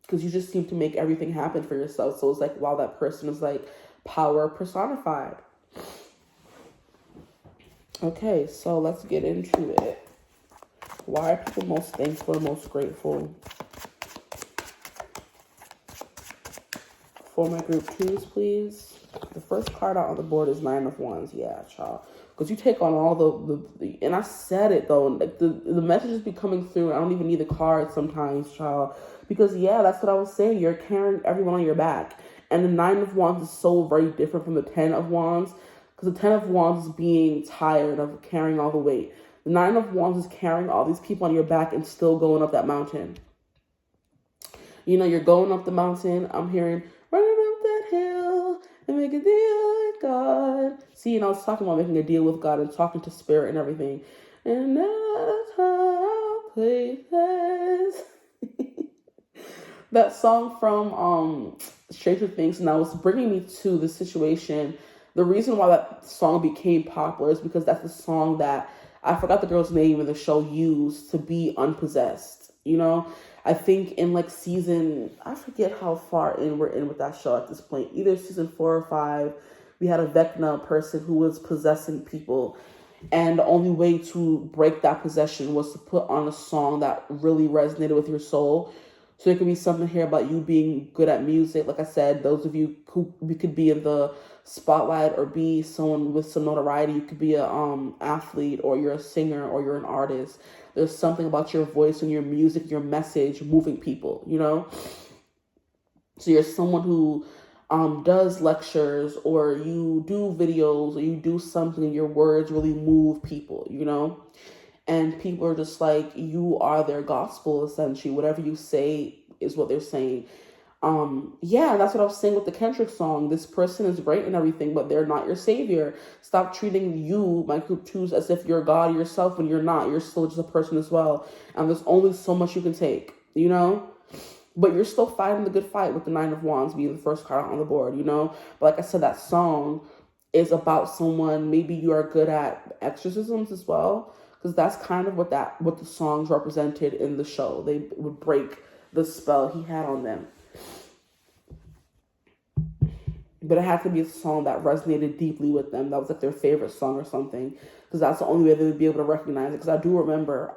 Because you just seem to make everything happen for yourself. So it's like, wow, that person is like power personified. Okay, so let's get into it. Why are people most thankful or most grateful? For my group twos, please. The first card out on the board is Nine of Wands. Yeah, child. Because you take on all the and I said it though, like the messages be coming through. I don't even need the cards sometimes, child. Because yeah, that's what I was saying. You're carrying everyone on your back. And the Nine of Wands is so very different from the Ten of Wands. Because the Ten of Wands is being tired of carrying all the weight. The Nine of Wands is carrying all these people on your back and still going up that mountain. You're going up the mountain. I'm hearing running up that hill and make a deal with God. See, I was talking about making a deal with God and talking to spirit and everything. And that's how places. That song from Stranger Things, and that was bringing me to the situation. The reason why that song became popular is because that's the song that I forgot the girl's name in the show used to be unpossessed. I think in like season, I forget how far in we're in with that show at this point. Either season 4 or 5, we had a Vecna person who was possessing people. And the only way to break that possession was to put on a song that really resonated with your soul. So there could be something here about you being good at music. Like I said, those of you who we could be in the spotlight or be someone with some notoriety. You could be a athlete, or you're a singer, or you're an artist. There's something about your voice and your music, your message, moving people, So you're someone who does lectures, or you do videos, or you do something and your words really move people, And people are just like, you are their gospel, essentially. Whatever you say is what they're saying. That's what I was saying with the Kendrick song. This person is great and everything, but they're not your savior. Stop treating you, my group twos, as if you're God yourself when you're not. You're still just a person as well. And there's only so much you can take, But you're still fighting the good fight with the Nine of Wands being the first card on the board, you know? But like I said, that song is about someone, maybe you are good at exorcisms as well, because that's kind of what the songs represented in the show. They would break the spell he had on them. But it had to be a song that resonated deeply with them. That was like their favorite song or something, because that's the only way they would be able to recognize it. Because I do remember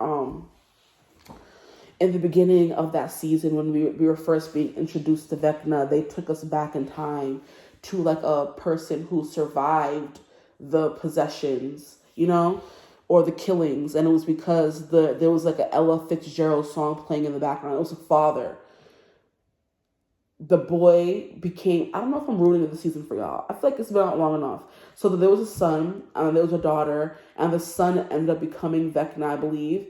in the beginning of that season, when we were first being introduced to Vecna, they took us back in time to like a person who survived the possessions, you know, or the killings. And it was because there was like a Ella Fitzgerald song playing in the background. It was a father. The boy became, I don't know if I'm ruining the season for y'all. I feel like it's been out long enough. So there was a son, and there was a daughter, and the son ended up becoming Vecna, I believe.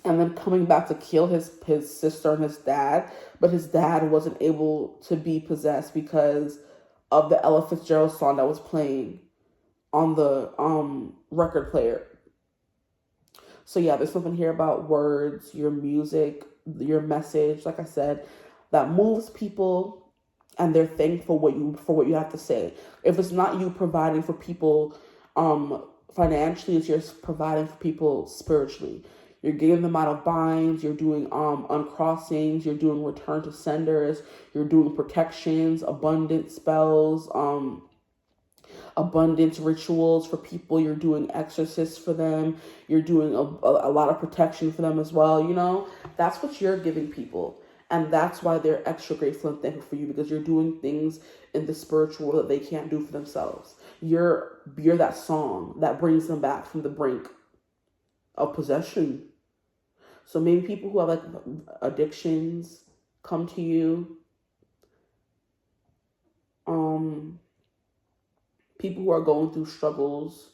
And then coming back to kill his sister and his dad. But his dad wasn't able to be possessed because of the Ella Fitzgerald song that was playing on the record player. So yeah, there's something here about words, your music, your message, like I said, that moves people, and they're thankful for what you have to say. If it's not you providing for people financially, it's just providing for people spiritually. You're getting them out of binds, you're doing uncrossings, you're doing return to senders, you're doing protections, abundance spells, abundance rituals for people, you're doing exorcists for them, you're doing a lot of protection for them as well, you know? That's what you're giving people. And that's why they're extra grateful and thankful for you, because you're doing things in the spiritual world that they can't do for themselves. You're that song that brings them back from the brink of possession. So maybe people who have like addictions come to you. People who are going through struggles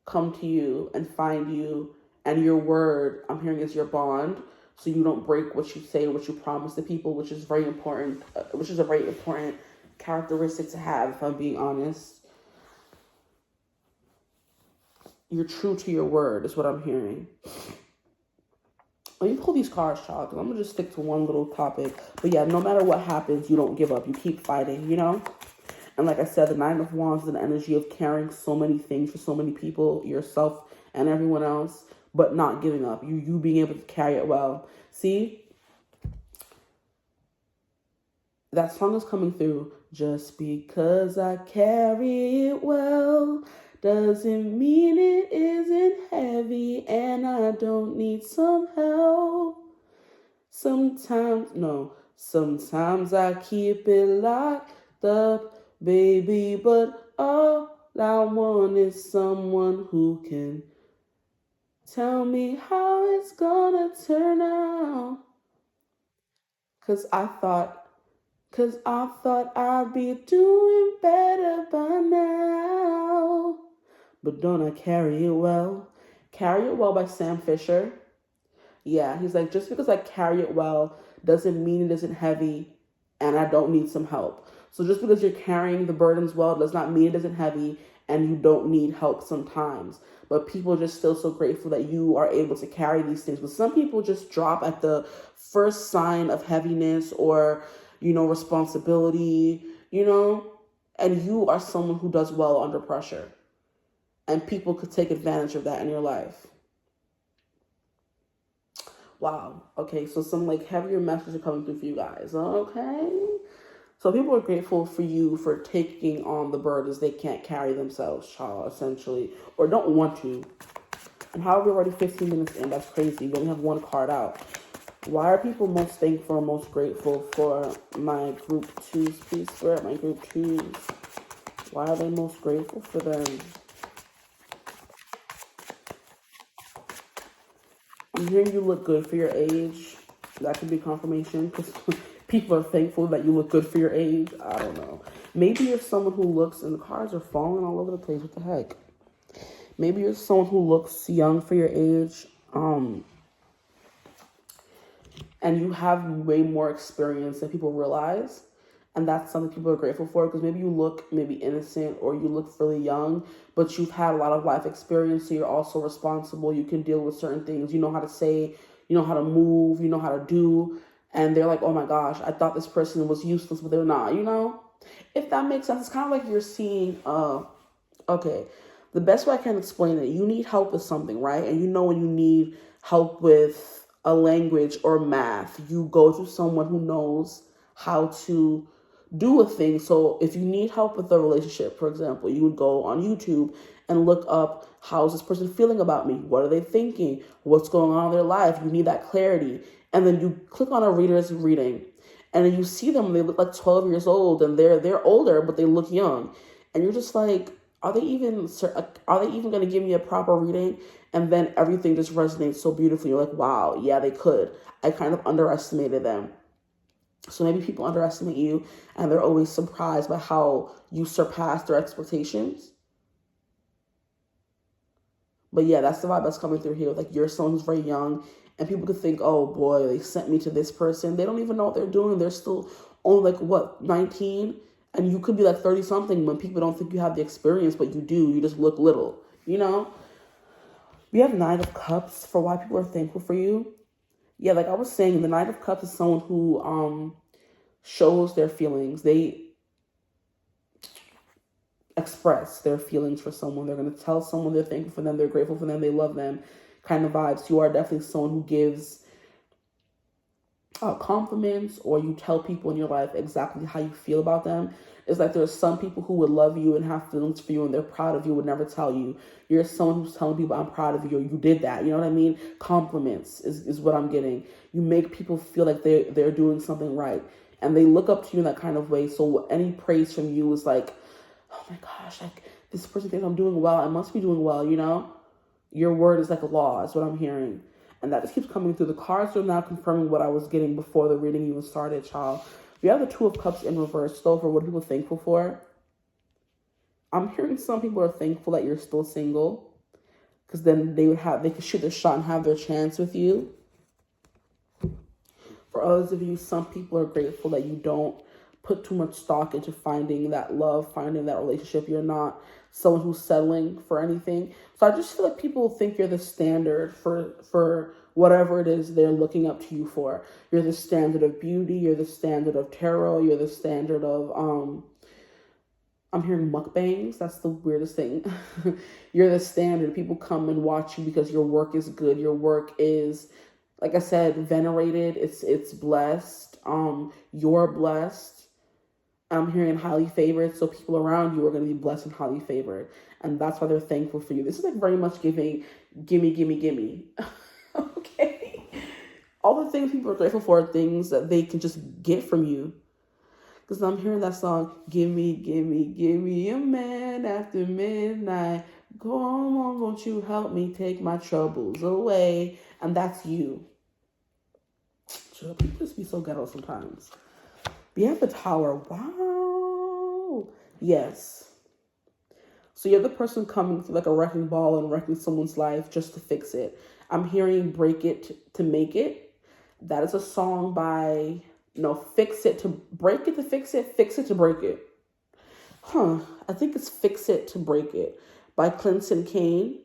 come to you and find you, and your word, I'm hearing, is your bond. So you don't break what you say, what you promise to people, which is very important, which is a very important characteristic to have, if I'm being honest. You're true to your word is what I'm hearing. Let me pull these cards, child, because I'm going to just stick to one little topic. But yeah, no matter what happens, you don't give up. You keep fighting, you know? And like I said, the Nine of Wands is an energy of carrying so many things for so many people, yourself and everyone else, but not giving up. You being able to carry it well. See? That song is coming through. Just because I carry it well doesn't mean it isn't heavy and I don't need some help. Sometimes I keep it locked up, baby, but all I want is someone who can tell me how it's gonna turn out. Cause I thought I'd be doing better by now. But don't I carry it well? Carry It Well by Sam Fisher. Yeah, he's like, just because I carry it well doesn't mean it isn't heavy and I don't need some help. So just because you're carrying the burdens well does not mean it isn't heavy and you don't need help sometimes. But people are just still so grateful that you are able to carry these things. But some people just drop at the first sign of heaviness or, you know, responsibility, you know, and you are someone who does well under pressure. And people could take advantage of that in your life. Wow. Okay, so some like heavier messages are coming through for you guys. Okay. So people are grateful for you for taking on the burdens they can't carry themselves, child, essentially, or don't want to. And how are we already 15 minutes in? That's crazy. We only have one card out. Why are people most thankful and most grateful for my group 2s? Please, Spirit, my group 2s. Why are they most grateful for them? I'm hearing you look good for your age. That could be confirmation, because people are thankful that you look good for your age. I don't know. Maybe you're someone who looks, and the cards are falling all over the place. What the heck? Maybe you're someone who looks young for your age, and you have way more experience than people realize. And that's something people are grateful for, because maybe you look maybe innocent or you look really young, but you've had a lot of life experience, so you're also responsible. You can deal with certain things. You know how to say, you know how to move, you know how to do. And they're like, oh my gosh, I thought this person was useless, but they're not, you know? If that makes sense, it's kind of like you're seeing, okay, the best way I can explain it, you need help with something, right? And you know when you need help with a language or math, you go to someone who knows how to do a thing. So if you need help with a relationship, for example, you would go on YouTube and look up, how's this person feeling about me? What are they thinking? What's going on in their life? You need that clarity. And then you click on a reader's reading, and then you see them, they look like 12 years old, and they're older, but they look young. And you're just like, are they even going to give me a proper reading? And then everything just resonates so beautifully. You're like, wow, yeah, they could. I kind of underestimated them. So maybe people underestimate you, and they're always surprised by how you surpass their expectations. But yeah, that's the vibe that's coming through here. Like, you're someone who's very young, and people could think, oh boy, they sent me to this person. They don't even know what they're doing. They're still only like, what, 19? And you could be like 30 something when people don't think you have the experience, but you do. You just look little, you know? We have Knight of Cups for why people are thankful for you. Yeah, like I was saying, the Knight of Cups is someone who shows their feelings. They express their feelings for someone. They're going to tell someone they're thankful for them, they're grateful for them, they love them, kind of vibes. You are definitely someone who gives compliments, or you tell people in your life exactly how you feel about them. It's like there's some people who would love you and have feelings for you, and they're proud of you, would never tell you. You're someone who's telling people, I'm proud of you, or you did that. You know what I mean? Compliments is what I'm getting. You make people feel like they're doing something right, and they look up to you in that kind of way. So any praise from you is like, oh my gosh, like this person thinks I'm doing well. I must be doing well, you know? Your word is like a law, is what I'm hearing. And that just keeps coming through. The cards are now confirming what I was getting before the reading even started, child. We have the Two of Cups in reverse, though, for what people are thankful for. I'm hearing some people are thankful that you're still single, because then they could shoot their shot and have their chance with you. For others of you, some people are grateful that you don't put too much stock into finding that love, finding that relationship. You're not someone who's settling for anything. So I just feel like people think you're the standard for whatever it is they're looking up to you for. You're the standard of beauty. You're the standard of tarot. You're the standard of, I'm hearing mukbangs. That's the weirdest thing. You're the standard. People come and watch you because your work is good. Your work is, like I said, venerated. It's blessed. You're blessed. I'm hearing highly favored, so people around you are going to be blessed and highly favored. And that's why they're thankful for you. This is like very much giving, gimme, gimme, gimme. Okay? All the things people are grateful for are things that they can just get from you. Because I'm hearing that song, gimme, gimme, gimme a man after midnight. Come on, won't you help me take my troubles away? And that's you. Sure, people just be so ghetto sometimes. We have the Tower. Wow. Yes. So you're the person coming through like a wrecking ball and wrecking someone's life just to fix it. I'm hearing Break It to Make It. That is a song by, Fix It to Break It to Fix It, Fix It to Break It. I think it's Fix It to Break It by Clinton Kane.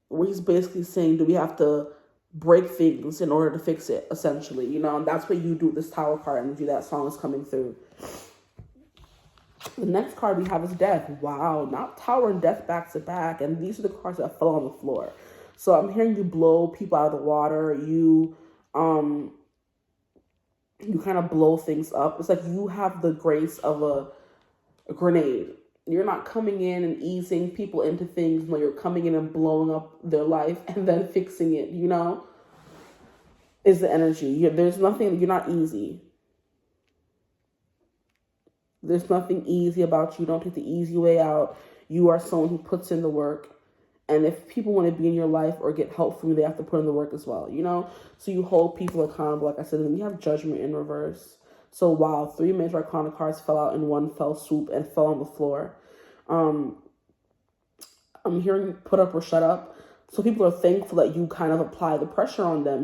Where he's basically saying, do we have to break things in order to fix it, essentially, and that's what you do with this Tower card energy. That song is coming through. The next card we have is Death. Wow, not Tower and Death back to back, and these are the cards that fell on the floor. So I'm hearing you blow people out of the water. You kind of blow things up. It's like you have the grace of a grenade. You're not coming in and easing people into things. No, you're coming in and blowing up their life and then fixing it, is the energy. There's nothing, you're not easy. There's nothing easy about you. Don't take the easy way out. You are someone who puts in the work. And if people want to be in your life or get help from you, they have to put in the work as well, So you hold people accountable, like I said. And we have Judgment in reverse. So wow, 3 major arcana cards fell out in one fell swoop and fell on the floor. I'm hearing Put Up or Shut Up. So people are thankful that you kind of apply the pressure on them,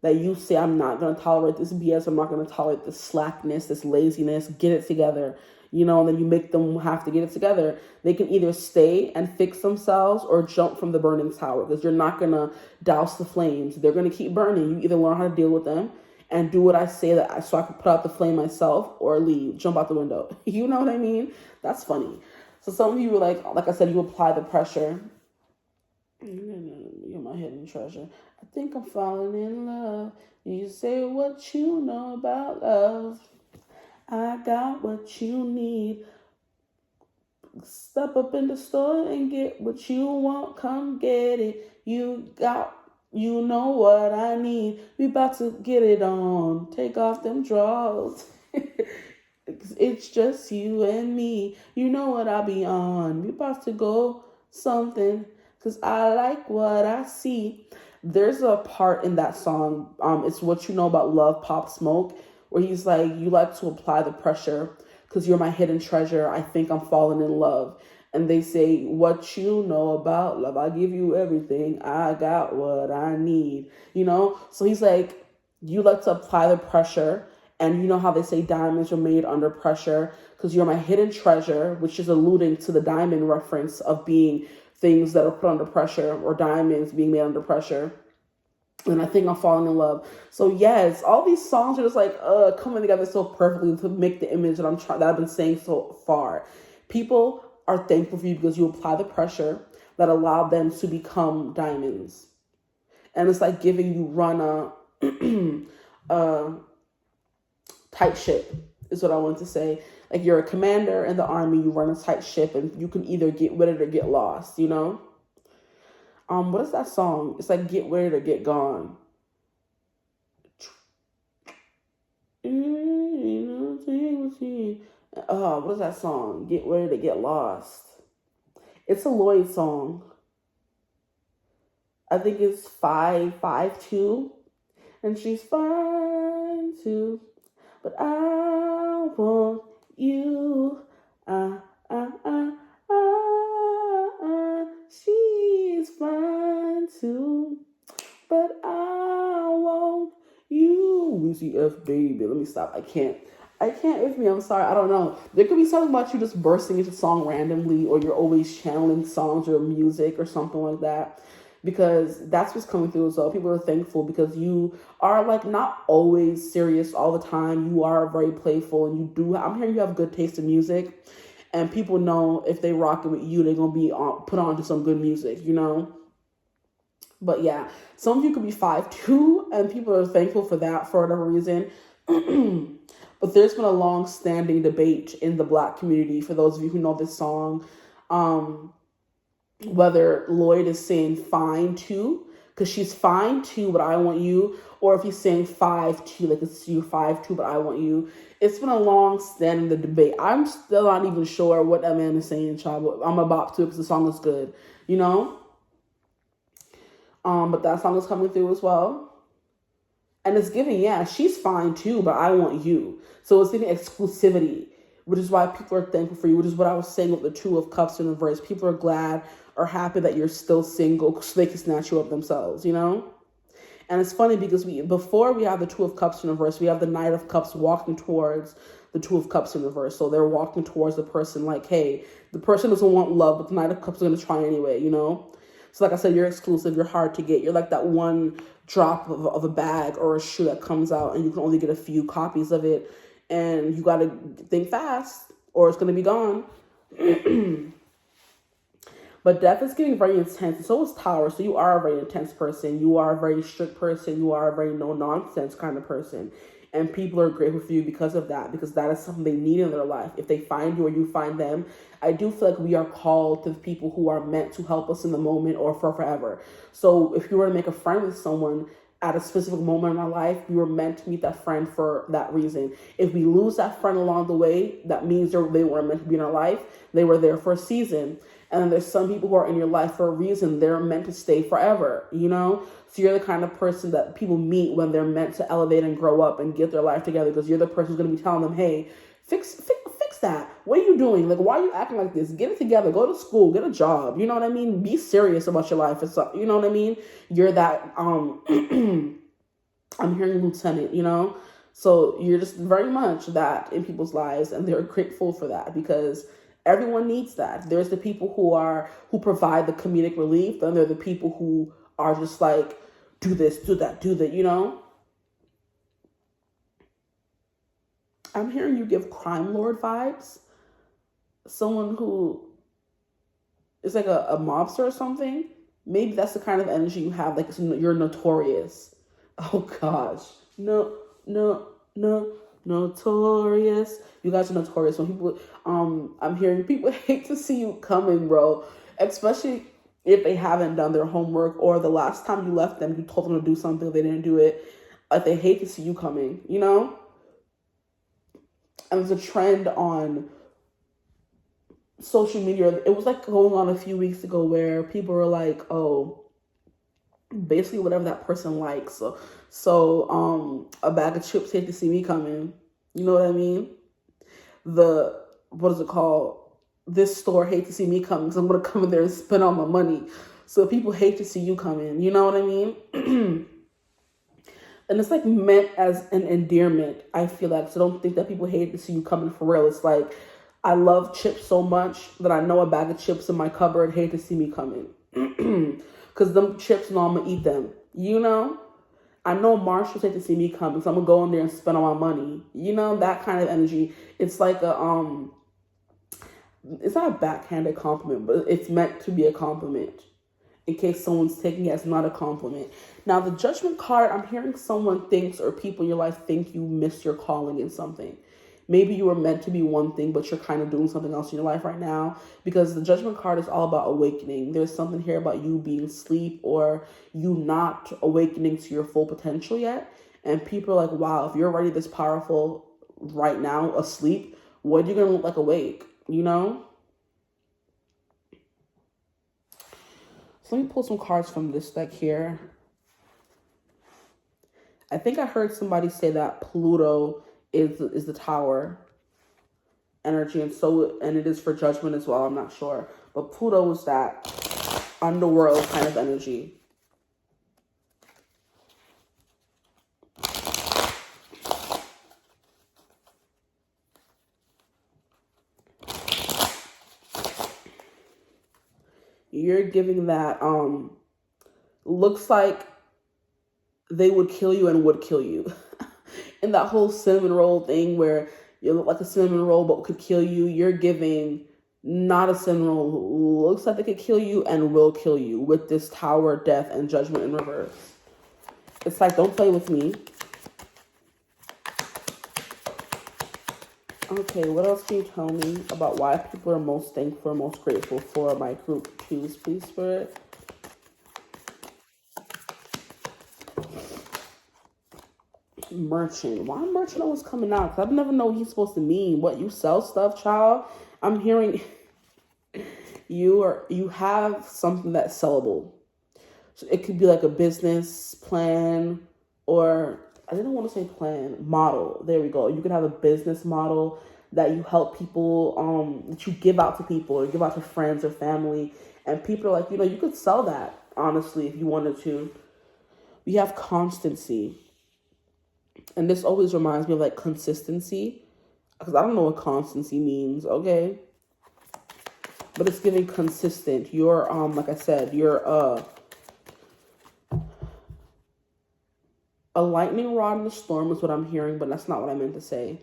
That you say, I'm not going to tolerate this BS. I'm not going to tolerate this slackness, this laziness. Get it together. and then you make them have to get it together. They can either stay and fix themselves or jump from the burning tower, because you're not going to douse the flames. They're going to keep burning. You either learn how to deal with them and do what I say so I can put out the flame myself, or leave, jump out the window. You know what I mean? That's funny. So some of you were like I said, you apply the pressure. You're my hidden treasure. I think I'm falling in love. You say what you know about love. I got what you need. Step up in the store and get what you want. Come get it. You know what I need. We about to get it on. Take off them drawers. It's just you and me. You know what I be on. We about to go something, because I like what I see. There's a part in that song, it's What You Know About Love, Pop Smoke, where he's like, you like to apply the pressure because you're my hidden treasure. I think I'm falling in love. And they say, what you know about love, I give you everything. I got what I need. So he's like, you like to apply the pressure. And you know how they say diamonds are made under pressure, because you're my hidden treasure, which is alluding to the diamond reference of being things that are put under pressure, or diamonds being made under pressure. And I think I'm falling in love. So yes, all these songs are just like coming together so perfectly to make the image that I've been saying so far. People are thankful for you because you apply the pressure that allowed them to become diamonds. And it's like giving you run a tight ship is what I want to say. Like you're a commander in the army, you run a tight ship, and you can either get with it or get lost, What is that song? It's like get with it or get gone. What is that song? Get with it or get lost. It's a Lloyd song. I think it's 552. And she's fine too. But I want you. She's fine too. But I want you. Weezy F baby. Let me stop. I can't with me. I'm sorry. I don't know. There could be something about you just bursting into song randomly, or you're always channeling songs or music or something like that. Because that's what's coming through as well. People are thankful because you are like not always serious all the time. You are very playful, and I'm hearing you have good taste in music, and people know if they rock it with you, they're going to be put on to some good music, But yeah, some of you could be 5'2", and people are thankful for that for whatever reason. But there's been a long-standing debate in the Black community, for those of you who know this song, whether Lloyd is saying fine too, because she's fine too, but I want you, or if he's saying 5'2", like it's you 5'2", but I want you. It's been a long standing debate. I'm still not even sure what that man is saying, child, but I'm about to, because the song is good, But that song is coming through as well. And it's giving, she's fine too, but I want you. So it's giving exclusivity, which is why people are thankful for you, which is what I was saying with the Two of Cups in reverse. People are glad or happy that you're still single so they can snatch you up themselves, And it's funny because before we have the Two of Cups in reverse, we have the Knight of Cups walking towards the Two of Cups in reverse. So they're walking towards the person like, hey, the person doesn't want love, but the Knight of Cups is going to try anyway, So like I said, you're exclusive, you're hard to get. You're like that one drop of a bag or a shoe that comes out and you can only get a few copies of it. And you got to think fast or it's going to be gone. But death is getting very intense. And so is Tower. So you are a very intense person. You are a very strict person. You are a very no-nonsense kind of person. And people are grateful for you because of that. Because that is something they need in their life. If they find you or you find them, I do feel like we are called to the people who are meant to help us in the moment or for forever. So if you were to make a friend with someone at a specific moment in our life, we were meant to meet that friend for that reason. If we lose that friend along the way, that means they weren't meant to be in our life. They were there for a season. And then there's some people who are in your life for a reason. They're meant to stay forever, So you're the kind of person that people meet when they're meant to elevate and grow up and get their life together, because you're the person who's going to be telling them, hey, fix that. What are you doing? Like, why are you acting like this? Get it together. Go to school. Get a job. You know what I mean? Be serious about your life. You know what I mean? You're that, I'm hearing lieutenant, So you're just very much that in people's lives, and they're grateful for that because everyone needs that. There's the people who provide the comedic relief, and there are the people who are just like, do this, do that, do that, you know? I'm hearing you give crime lord vibes. Someone who is like a mobster or something. Maybe that's the kind of energy you have. Like you're notorious. Oh gosh. No, no, no, notorious. You guys are notorious. When people, I'm hearing people hate to see you coming, bro. Especially if they haven't done their homework, or the last time you left them, you told them to do something, they didn't do it. Like they hate to see you coming, you know? And there's a trend on social media. It was like going on a few weeks ago where people were like, oh, basically whatever that person likes. So a bag of chips hate to see me coming. You know what I mean? What is it called? This store hate to see me coming because I'm going to come in there and spend all my money. So people hate to see you coming. You know what I mean? And it's like meant as an endearment, I feel like. So don't think that people hate to see you coming for real. It's like, I love chips so much that I know a bag of chips in my cupboard hate to see me coming. Because them chips know I'm going to eat them. You know? I know Marshalls hate to see me coming, so I'm going to go in there and spend all my money. You know? That kind of energy. It's like it's not a backhanded compliment, but it's meant to be a compliment. In case someone's taking it as not a compliment. Now, the Judgment card, I'm hearing someone thinks, or people in your life think you missed your calling in something. Maybe you were meant to be one thing, but you're kind of doing something else in your life right now. Because the Judgment card is all about awakening. There's something here about you being asleep, or you not awakening to your full potential yet. And people are like, wow, if you're already this powerful right now, asleep, what are you going to look like awake? You know? So let me pull some cards from this deck here. I think I heard somebody say that Pluto is the Tower energy, and it is for Judgment as well. I'm not sure, but Pluto is that underworld kind of energy. You're giving that looks like they would kill you and would kill you. And that whole cinnamon roll thing where you look like a cinnamon roll but could kill you, you're giving not a cinnamon roll. Looks like they could kill you and will kill you with this Tower, Death, and Judgment in reverse. It's like, don't play with me. Okay, what else can you tell me about why people are most thankful or most grateful for my group 2s, please, Spirit? Merchant. Why merchant always coming out? Because I never know what he's supposed to mean. What, you sell stuff, child? I'm hearing you have something that's sellable. So it could be like a business plan, or I didn't want to say plan, model. There we go. You could have a business model that you help people, that you give out to people or give out to friends or family. And people are like, you could sell that, honestly, if you wanted to. We have constancy. And this always reminds me of like consistency. Because I don't know what constancy means, okay? But it's giving consistent. You're, like I said, you're a lightning rod in the storm is what I'm hearing, but that's not what I meant to say.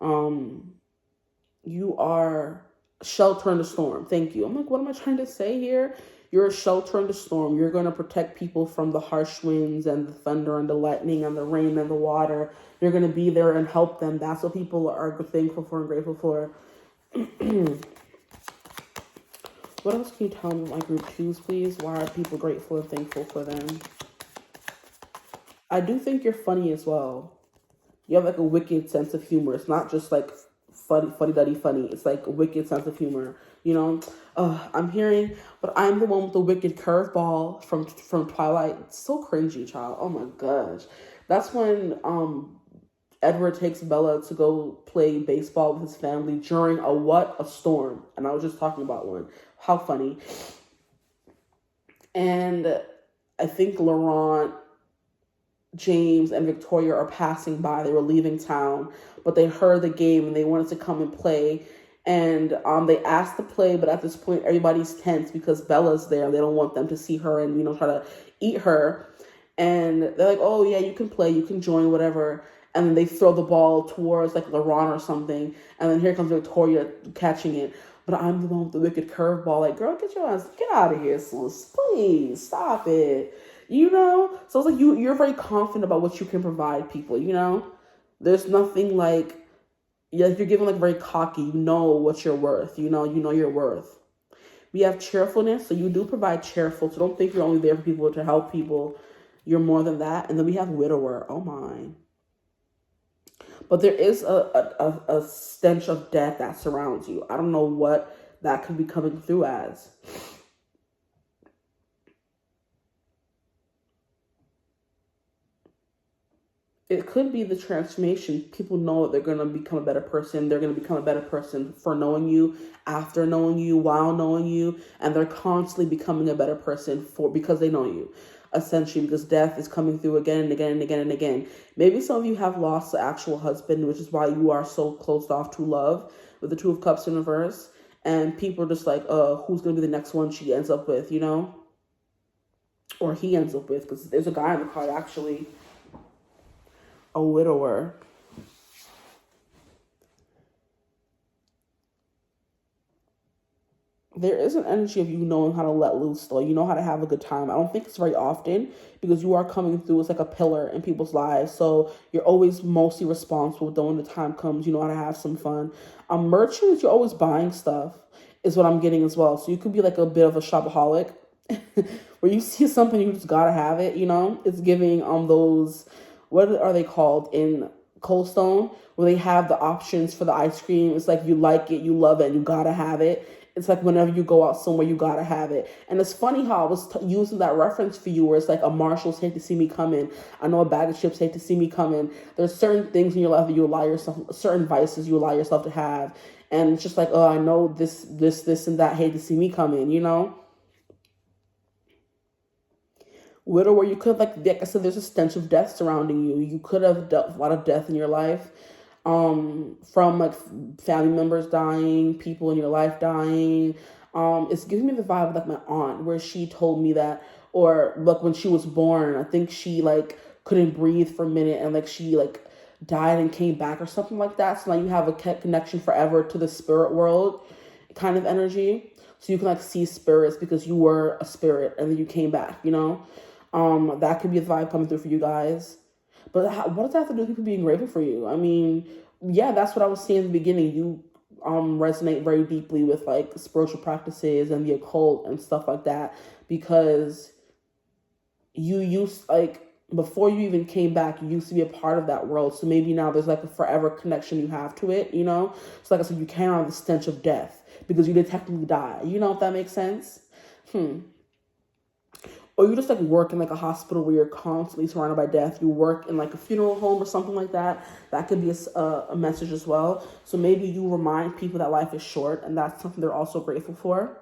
You are shelter in the storm. Thank you. I'm like, what am I trying to say here? You're a shelter in the storm. You're going to protect people from the harsh winds and the thunder and the lightning and the rain and the water. You're going to be there and help them. That's what people are thankful for and grateful for. What else can you tell me, my group 2s, please? Why are people grateful and thankful for them? I do think you're funny as well. You have like a wicked sense of humor. It's not just like funny, funny. It's like a wicked sense of humor. I'm hearing, but I'm the one with the wicked curveball from Twilight. It's so cringy, child. Oh my gosh. That's when Edward takes Bella to go play baseball with his family during a storm. And I was just talking about one. How funny. And I think Laurent James and Victoria are passing by. They were leaving town, but they heard the game and they wanted to come and play. And they asked to play, but at this point, everybody's tense because Bella's there. They don't want them to see her and, you know, try to eat her. And they're like, oh, yeah, you can play. You can join, whatever. And then they throw the ball towards, like, LaRon or something. And then here comes Victoria catching it. But I'm the one with the wicked curveball. Like, girl, get your ass, get out of here, sis. Please, stop it. You know? So it's like you're very confident about what you can provide people, you know? There's nothing like, yeah, if you're giving like very cocky, you know what you're worth. You know your worth. We have cheerfulness, so you do provide cheerful. So don't think you're only there for people to help people. You're more than that. And then we have widower. Oh my. But there is a stench of death that surrounds you. I don't know what that could be coming through as. It could be the transformation. People know that they're going to become a better person. They're going to become a better person for knowing you, after knowing you, while knowing you. And they're constantly becoming a better person because they know you. Essentially, because death is coming through again and again and again and again. Maybe some of you have lost the actual husband, which is why you are so closed off to love with the Two of Cups in reverse. And people are just like, who's going to be the next one she ends up with, you know? Or he ends up with, because there's a guy in the card, actually. A widower. There is an energy of you knowing how to let loose, though. You know how to have a good time. I don't think it's very often because you are coming through as like a pillar in people's lives. So you're always mostly responsible. Though when the time comes, you know how to have some fun. Merchants, you're always buying stuff, is what I'm getting as well. So you could be like a bit of a shopaholic where you see something, you just gotta have it, you know? It's giving those, what are they called in Cold Stone, where they have the options for the ice cream. It's like you like it, you love it, and you gotta have it. It's like whenever you go out somewhere, you gotta have it. And it's funny how I was using that reference for you, where it's like a Marshalls hate to see me coming. I know a bag of chips hate to see me coming. There's certain things in your life that you allow yourself, certain vices you allow yourself to have. And it's just like, oh, I know this, and that hate to see me coming, you know? Widower, you could, like I said, there's a stench of death surrounding you. You could have dealt a lot of death in your life, from like family members dying, people in your life dying. It's giving me the vibe of like my aunt, where she told me that, or like when she was born, I think she like couldn't breathe for a minute and like she like died and came back or something like that. So now you have a connection forever to the spirit world kind of energy. So you can like see spirits because you were a spirit and then you came back, you know? That could be a vibe coming through for you guys. But what does that have to do with people being grateful for you? I mean, yeah, that's what I was saying in the beginning. You resonate very deeply with like spiritual practices and the occult and stuff like that because you used, like, before you even came back, you used to be a part of that world. So maybe now there's like a forever connection you have to it, you know? So like I said, you carry on the stench of death because you did technically die. You know if that makes sense? Or you just like work in like a hospital where you're constantly surrounded by death. You work in like a funeral home or something like that. That could be a message as well. So maybe you remind people that life is short, and that's something they're also grateful for.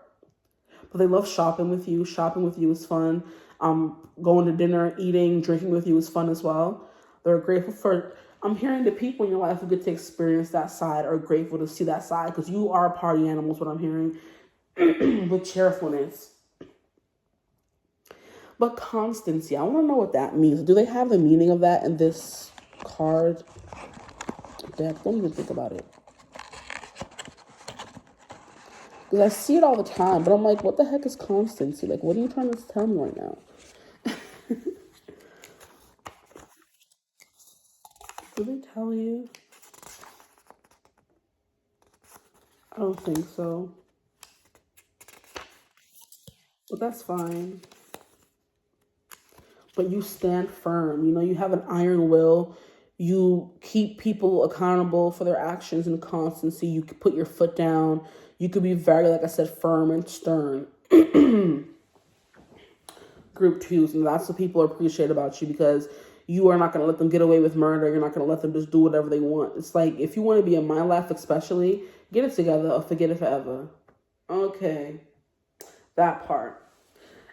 But they love shopping with you. Shopping with you is fun. Going to dinner, eating, drinking with you is fun as well. They're grateful for, I'm hearing the people in your life who get to experience that side are grateful to see that side because you are party animals, what I'm hearing, with cheerfulness. But constancy, I want to know what that means. Do they have the meaning of that in this card deck? Don't even think about it. Because I see it all the time, but I'm like, what the heck is constancy? Like, what are you trying to tell me right now? Do they tell you? I don't think so. But that's fine. But you stand firm. You know, you have an iron will. You keep people accountable for their actions and constancy. You can put your foot down. You could be very, like I said, firm and stern. Group twos, and that's what people appreciate about you because you are not going to let them get away with murder. You're not going to let them just do whatever they want. It's like, if you want to be in my life especially, get it together or forget it forever. Okay. That part.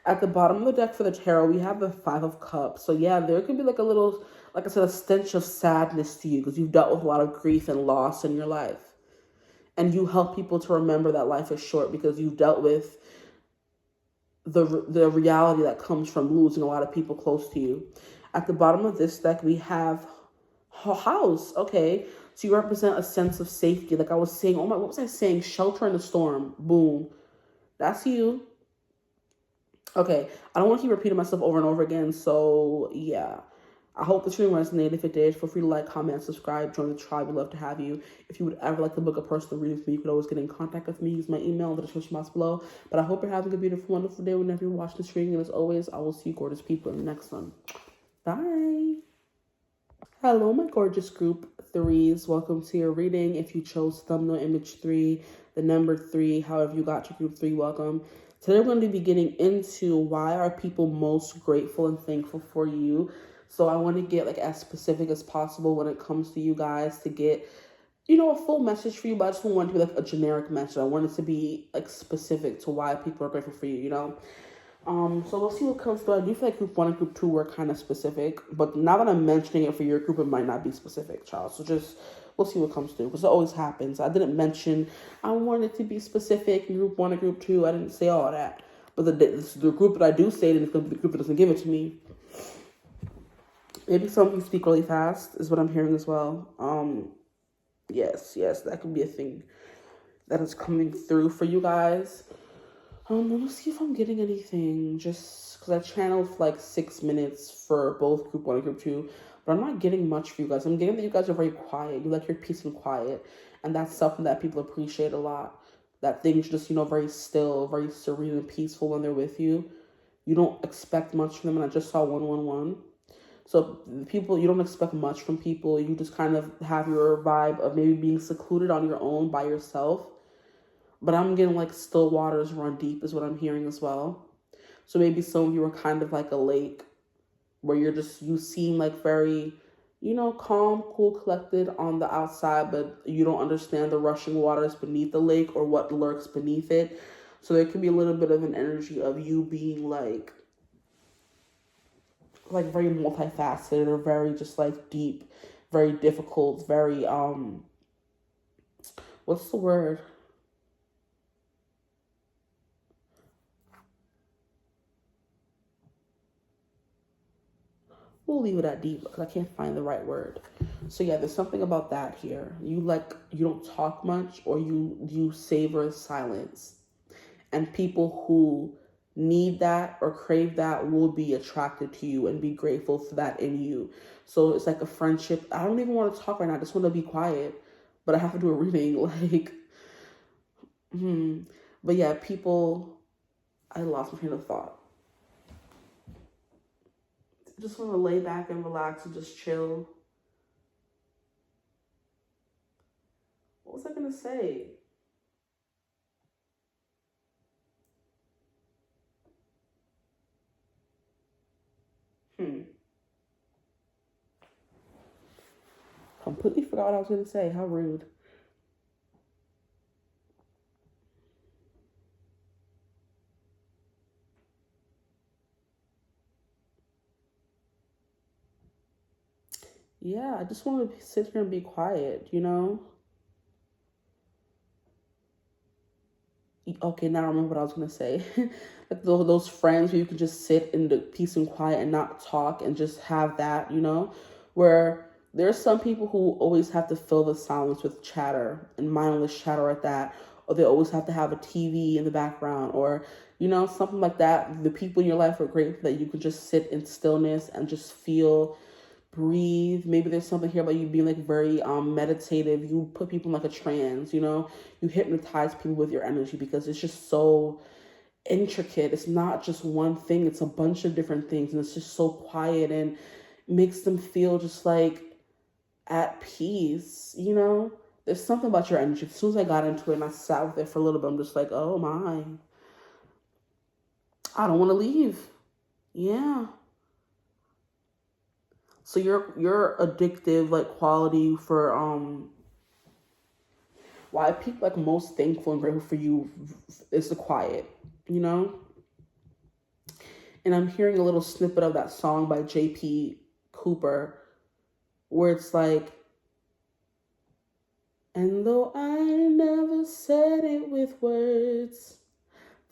At the bottom of the deck for the tarot, we have the Five of Cups. So yeah, there could be like a little, like I said, a stench of sadness to you because you've dealt with a lot of grief and loss in your life. And you help people to remember that life is short because you've dealt with the reality that comes from losing a lot of people close to you. At the bottom of this deck, we have House. Okay, so you represent a sense of safety. Like I was saying, oh my, what was I saying? Shelter in the storm. Boom. That's you. Okay, I don't want to keep repeating myself over and over again, so yeah. I hope this reading resonated. If it did, feel free to like, comment, subscribe, join the tribe. We'd love to have you. If you would ever like to book a personal reading with me, you could always get in contact with me. Use my email in the description box below. But I hope you're having a beautiful, wonderful day whenever you're watching this reading. And as always, I will see you gorgeous people in the next one. Bye. Hello, my gorgeous group threes. Welcome to your reading. If you chose thumbnail image 3, the number 3, however you got to group 3, welcome. Today we're going to be getting into why are people most grateful and thankful for you. So I want to get like as specific as possible when it comes to you guys to get, you know, a full message for you, but I just don't want it to be like a generic message. I want it to be like specific to why people are grateful for you, you know. So we'll see what comes through. I do feel like group 1 and group 2 were kind of specific, but now that I'm mentioning it for your group, it might not be specific, child. So just, we'll see what comes through, because it always happens. I didn't mention I wanted to be specific in group 1 and group 2. I didn't say all that. But the group that I do say it is going to be the group that doesn't give it to me. Maybe some of you speak really fast is what I'm hearing as well. Yes, that could be a thing that is coming through for you guys. Let me see if I'm getting anything, just because I channeled for like 6 minutes for both group 1 and group 2, but I'm not getting much for you guys. I'm getting that you guys are very quiet. You like your peace and quiet, and that's something that people appreciate a lot. That things just, you know, very still, very serene and peaceful when they're with you. You don't expect much from them, and I just saw 111. So people, you don't expect much from people. You just kind of have your vibe of maybe being secluded on your own by yourself. But I'm getting like still waters run deep is what I'm hearing as well. So maybe some of you are kind of like a lake where you seem like very, you know, calm, cool, collected on the outside, but you don't understand the rushing waters beneath the lake or what lurks beneath it. So there can be a little bit of an energy of you being like very multifaceted or very just like deep, very difficult, very, what's the word? We'll leave it at deep because I can't find the right word. So yeah, there's something about that here. You don't talk much, or you savor silence. And people who need that or crave that will be attracted to you and be grateful for that in you. So it's like a friendship. I don't even want to talk right now. I just want to be quiet. But I have to do a reading. But yeah, people, I lost my train of thought. Just want to lay back and relax and just chill. What was I going to say? Completely forgot what I was going to say. How rude. Yeah, I just want to sit here and be quiet, you know? Okay, now I remember what I was going to say. Like those friends where you can just sit in the peace and quiet and not talk and just have that, you know? Where there's some people who always have to fill the silence with chatter and mindless chatter at that. Or they always have to have a TV in the background or, you know, something like that. The people in your life are grateful that you can just sit in stillness and just feel, breathe. Maybe there's something here about you being like very meditative. You put people in like a trance, you know? You hypnotize people with your energy because it's just so intricate. It's not just one thing. It's a bunch of different things. And it's just so quiet and makes them feel just like at peace, you know? There's something about your energy. As soon as I got into it and I sat with it for a little bit, I'm just like, oh my. I don't want to leave. Yeah. So your addictive like quality for why people like most thankful and grateful for you is the quiet, you know? And I'm hearing a little snippet of that song by J.P. Cooper, where it's like, and though I never said it with words,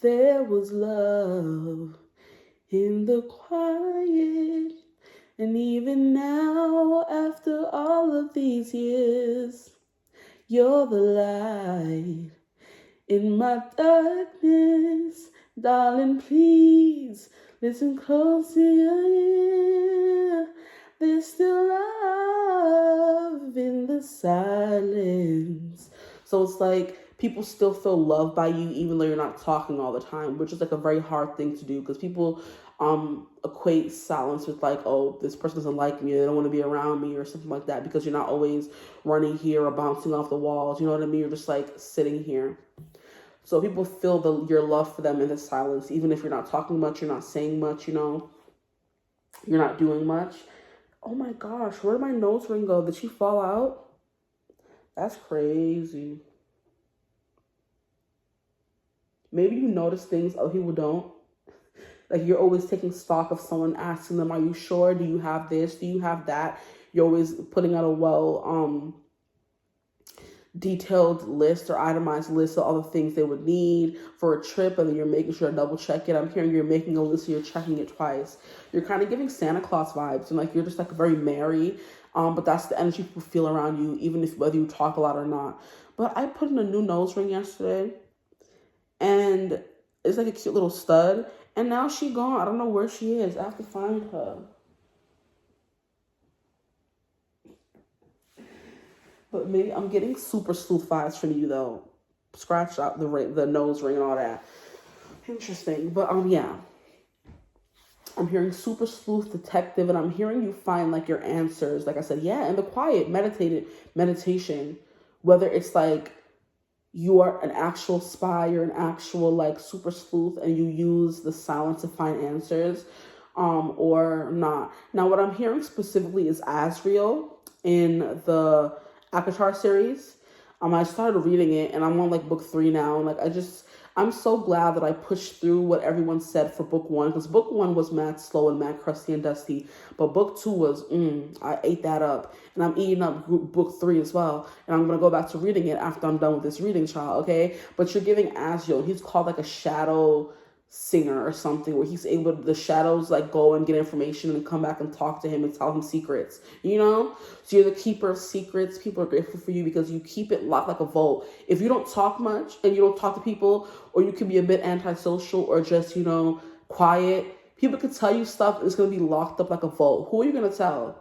there was love in the quiet. And even now, after all of these years, you're the light in my darkness. Darling, please listen close to your ear. There's still love in the silence. So it's like people still feel loved by you even though you're not talking all the time, which is like a very hard thing to do because people equate silence with like, oh, this person doesn't like me, they don't want to be around me or something like that, because you're not always running here or bouncing off the walls, you know what I mean? You're just like sitting here. So people feel your love for them in the silence, even if you're not talking much, you're not saying much, you know, you're not doing much. Oh my gosh, where did my nose ring go? Did she fall out? That's crazy. Maybe you notice things other people don't. Like you're always taking stock of someone, asking them, are you sure? Do you have this? Do you have that? You're always putting out a detailed list or itemized list of all the things they would need for a trip, and then you're making sure to double check it. I'm hearing you're making a list, so you're checking it twice. You're kind of giving Santa Claus vibes, and like you're just like very merry, but that's the energy people feel around you, even if whether you talk a lot or not. But I put in a new nose ring yesterday, and it's like a cute little stud, and now she gone. I don't know where she is. I have to find her. But maybe I'm getting super sleuth vibes from you though. Scratch out the nose ring and all that. Interesting. But yeah. I'm hearing super sleuth detective, and I'm hearing you find like your answers. Like I said, yeah, in the quiet, meditation. Whether it's like you are an actual spy or an actual like super sleuth and you use the silence to find answers, or not. Now what I'm hearing specifically is 𝐎𝐻𝐿 in the 𝐻𝐞 series. I started reading it and I'm on like book 3 now, and like I'm so glad that I pushed through what everyone said for book 1, because book 1 was mad slow and mad crusty and dusty, but book 2 was I ate that up, and I'm eating up book 3 as well, and I'm gonna go back to reading it after I'm done with this reading, child. Okay, but you're giving 𝐎𝐻𝐿, he's called like a shadow singer or something, where he's able to, the shadows like go and get information and come back and talk to him and tell him secrets, you know? So you're the keeper of secrets. People are grateful for you because you keep it locked like a vault. If you don't talk much and you don't talk to people, or you can be a bit antisocial or just, you know, quiet, people can tell you stuff and it's going to be locked up like a vault. Who are you going to tell?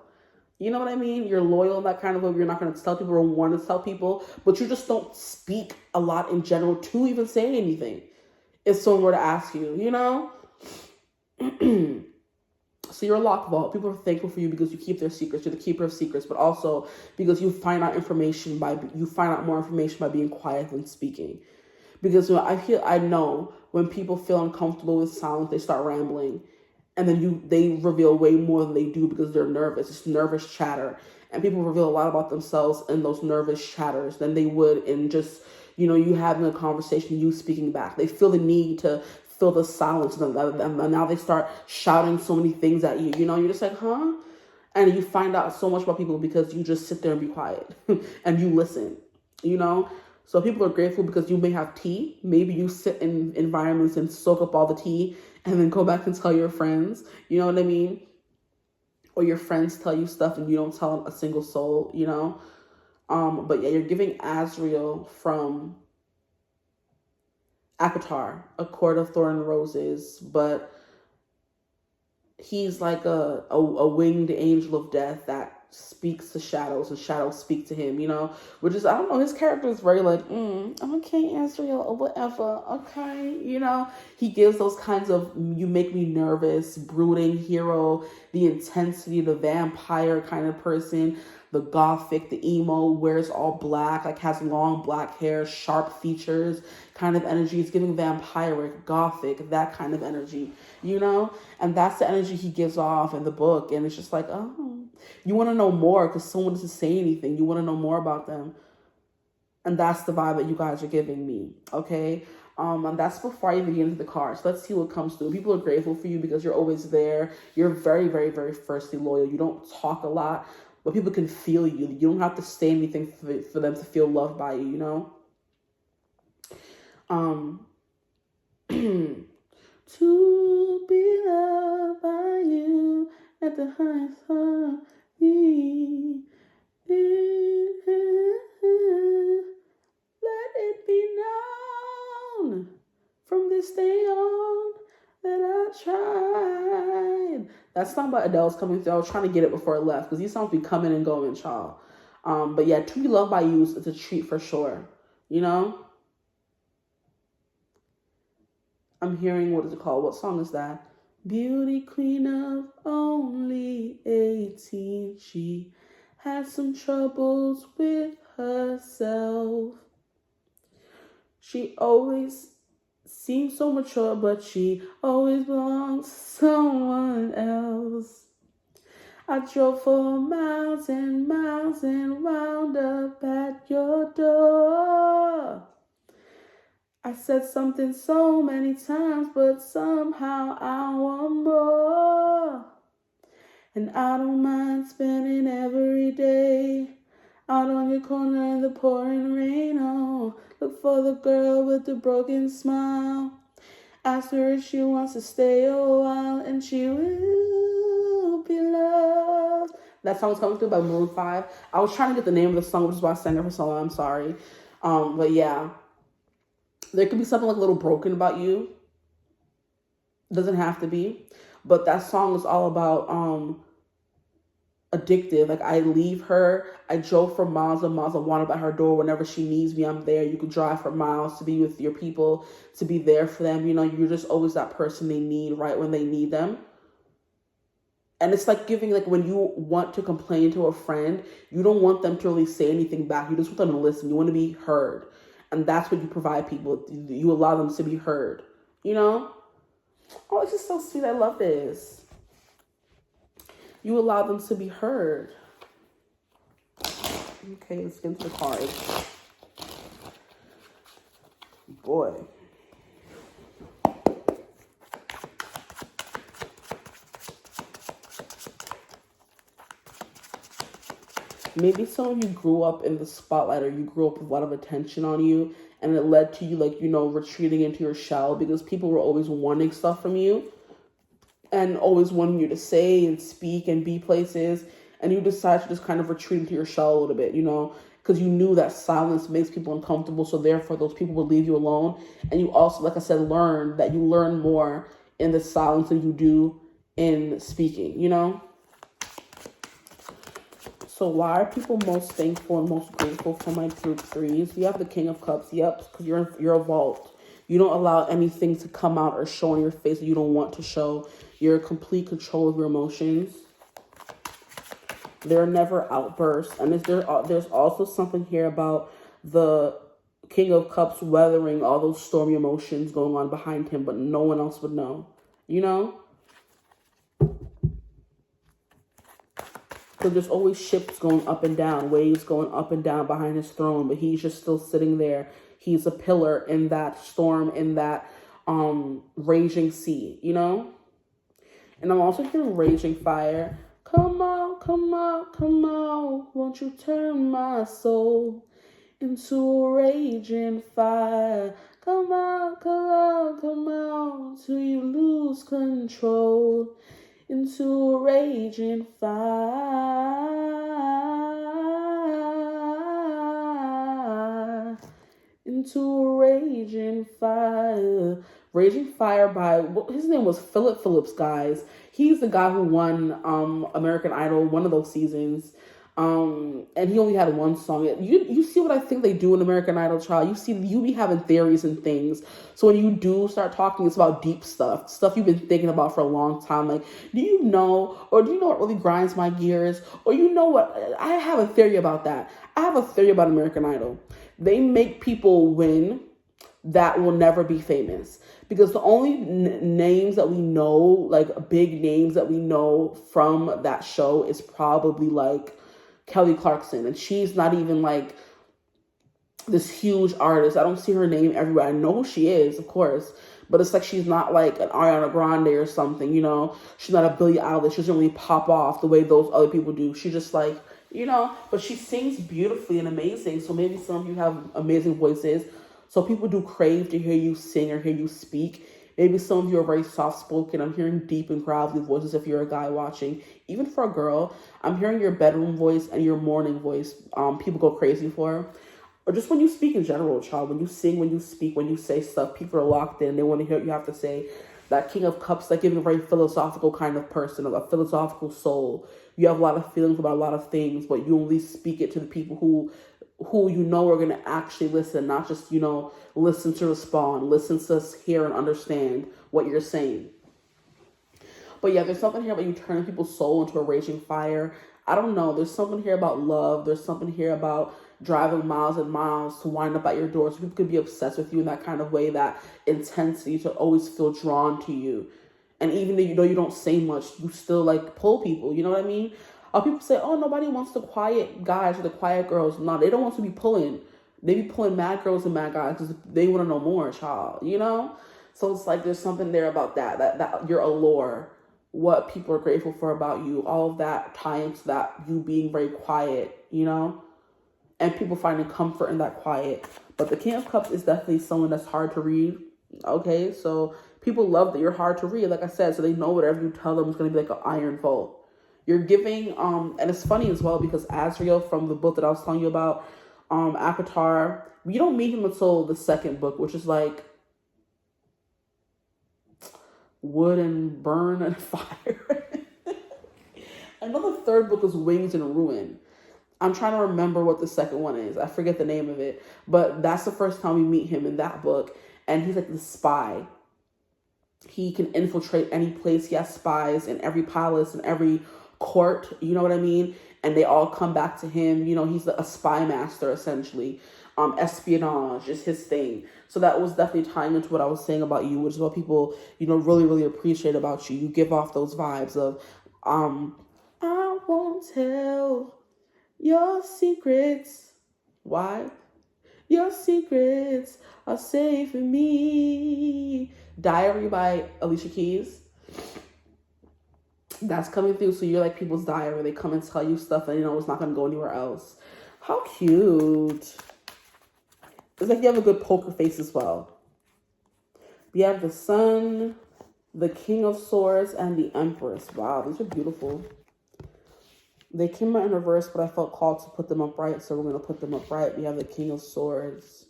You know what I mean? You're loyal in that kind of way. You're not going to tell people or want to tell people, but you just don't speak a lot in general to even say anything if someone were to ask you, you know? So you're a lock vault. People are thankful for you because you keep their secrets. You're the keeper of secrets, but also because you find out more information by being quiet than speaking. Because I know when people feel uncomfortable with silence, they start rambling, and then they reveal way more than they do because they're nervous. It's nervous chatter, and people reveal a lot about themselves in those nervous chatters than they would in just, you know, you having a conversation, you speaking back. They feel the need to fill the silence, and now they start shouting so many things at you. You know, you're just like, huh? And you find out so much about people because you just sit there and be quiet and you listen, you know? So people are grateful because you may have tea. Maybe you sit in environments and soak up all the tea and then go back and tell your friends. You know what I mean? Or your friends tell you stuff and you don't tell a single soul, you know? But yeah, you're giving 𝐻𝐿 from 𝐻𝐞, A Court of Thorn and Roses, but he's like a winged angel of death that speaks to shadows, and shadows speak to him, you know, which is, I don't know, his character is very like, I'm okay, 𝐻𝐿, or whatever, okay, you know, he gives those kinds of, you make me nervous, brooding hero, the intensity, the vampire kind of person, the gothic, the emo, wears all black, like has long black hair, sharp features kind of energy. It's giving vampiric, gothic, that kind of energy, you know? And that's the energy he gives off in the book. And it's just like, oh, you want to know more because someone doesn't say anything. You want to know more about them. And that's the vibe that you guys are giving me, okay? And that's before I even get into the cards. So let's see what comes through. People are grateful for you because you're always there. You're very, very, very firstly loyal. You don't talk a lot, but people can feel you. You don't have to say anything for them to feel loved by you, you know? To be loved by you at the highest harmony. Let it be known from this day on that I tried. That song by Adele's coming through. I was trying to get it before I left because these songs be coming and going, child. But yeah, to be loved by you is a treat for sure. You know? I'm hearing, what is it called? What song is that? Beauty queen of only 18. She had some troubles with herself. She always seems so mature, but she always belongs to someone else. I drove for miles and miles and wound up at your door. I said something so many times, but somehow I want more. And I don't mind spending every day out on your corner in the pouring rain. Oh, look for the girl with the broken smile. Ask her if she wants to stay a while, and she will be loved. That song's coming through by Maroon 5. I was trying to get the name of the song, which is why I sang it for so long. I'm sorry. But yeah. There could be something like a little broken about you. It doesn't have to be. But that song is all about addictive. Like, I leave her. I drove for miles and miles. I wound up at her door. Whenever she needs me, I'm there. You could drive for miles to be with your people, to be there for them. You know, you're just always that person they need right when they need them. And it's like giving, like when you want to complain to a friend, you don't want them to really say anything back. You just want them to listen. You want to be heard. And that's what you provide people. You allow them to be heard. You know? Oh, it's just so sweet. I love this. You allow them to be heard. Okay, let's get into the cards. Boy. Maybe some of you grew up in the spotlight, or you grew up with a lot of attention on you, and it led to you, like, you know, retreating into your shell because people were always wanting stuff from you and always wanting you to say and speak and be places, and you decided to just kind of retreat into your shell a little bit, you know, because you knew that silence makes people uncomfortable, so therefore those people would leave you alone. And you also, like I said, learned that you learn more in the silence than you do in speaking, you know? So why are people most thankful and most grateful for my group threes? You have the King of Cups. Yep, because you're a vault. You don't allow anything to come out or show on your face that you don't want to show. You're in complete control of your emotions. There are never outbursts. And there's also something here about the King of Cups weathering all those stormy emotions going on behind him, but no one else would know. You know? So there's always ships going up and down, waves going up and down behind his throne, but he's just still sitting there. He's a pillar in that storm, in that raging sea, you know? And I'm also hearing raging fire. Come on, come on, come on, won't you turn my soul into a raging fire? Come on, come on, come on, till you lose control. Into a raging fire. Into a raging fire. Raging Fire by, his name was Philip Phillips, guys. He's the guy who won American Idol, one of those seasons. And he only had one song. You see what I think they do in American Idol, child. You be having theories and things. So when you do start talking, it's about deep stuff you've been thinking about for a long time. Like, do you know what really grinds my gears? Or you know what? I have a theory about that. I have a theory about American Idol. They make people win that will never be famous. Because the only names that we know, like big names that we know from that show, is probably like Kelly Clarkson, and she's not even like this huge artist. I don't see her name everywhere. I know who she is, of course, but it's like she's not like an Ariana Grande or something, you know? She's not a Billie Eilish. She doesn't really pop off the way those other people do. She just like, you know, but she sings beautifully and amazing. So maybe some of you have amazing voices. So people do crave to hear you sing or hear you speak. Maybe some of you are very soft-spoken. I'm hearing deep and gravelly voices if you're a guy watching. Even for a girl, I'm hearing your bedroom voice and your morning voice. People go crazy for. Or just when you speak in general, child. When you sing, when you speak, when you say stuff, people are locked in. They want to hear what you have to say. That King of Cups, like giving a very philosophical kind of person, a philosophical soul. You have a lot of feelings about a lot of things, but you only speak it to the people who you know are going to actually listen, not just, you know, listen to respond, listen to hear and understand what you're saying. But yeah, there's something here about you turning people's soul into a raging fire. I don't know. There's something here about love. There's something here about driving miles and miles to wind up at your door. So people could be obsessed with you in that kind of way, that intensity to always feel drawn to you. And even though you don't say much, you still like pull people. You know what I mean? People say, oh, nobody wants the quiet guys or the quiet girls. No, they don't want to be pulling. They be pulling mad girls and mad guys because they want to know more, child. You know? So it's like there's something there about that your allure, what people are grateful for about you, all of that tie into that you being very quiet, you know? And people finding comfort in that quiet. But the King of Cups is definitely someone that's hard to read. Okay? So people love that you're hard to read, like I said, so they know whatever you tell them is going to be like an iron vault. You're giving, and it's funny as well because Azriel from the book that I was telling you about, 𝐴𝐻𝐼𝐼, you don't meet him until the second book, which is like wood and burn and fire. I know the third book is Wings and Ruin. I'm trying to remember what the second one is. I forget the name of it, but that's the first time we meet him in that book, and he's like the spy. He can infiltrate any place. He has spies in every palace and every court, you know what I mean? And they all come back to him. You know, he's a spy master, essentially. Espionage is his thing. So that was definitely tying into what I was saying about you, which is what people, you know, really, really appreciate about you. You give off those vibes of, I won't tell your secrets. Why? Your secrets are safe with me. Diary by Alicia Keys. That's coming through. So you're like people's diary where they come and tell you stuff and you know it's not going to go anywhere else. How cute. It's like you have a good poker face as well. You have the Sun, the King of Swords, and the Empress. Wow, these are beautiful. They came out in reverse, but I felt called to put them upright, so we're going to put them upright. We have the King of Swords.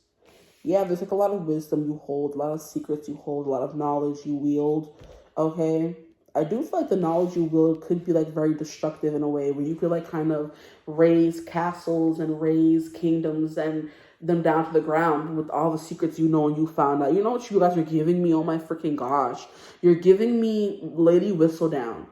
Yeah, there's like a lot of wisdom you hold, a lot of secrets you hold, a lot of knowledge you wield, okay? I do feel like the knowledge you wield could be like very destructive in a way where you could like kind of raise castles and raise kingdoms and them down to the ground with all the secrets you know and you found out. You know what you guys are giving me? Oh my freaking gosh. You're giving me Lady Whistledown.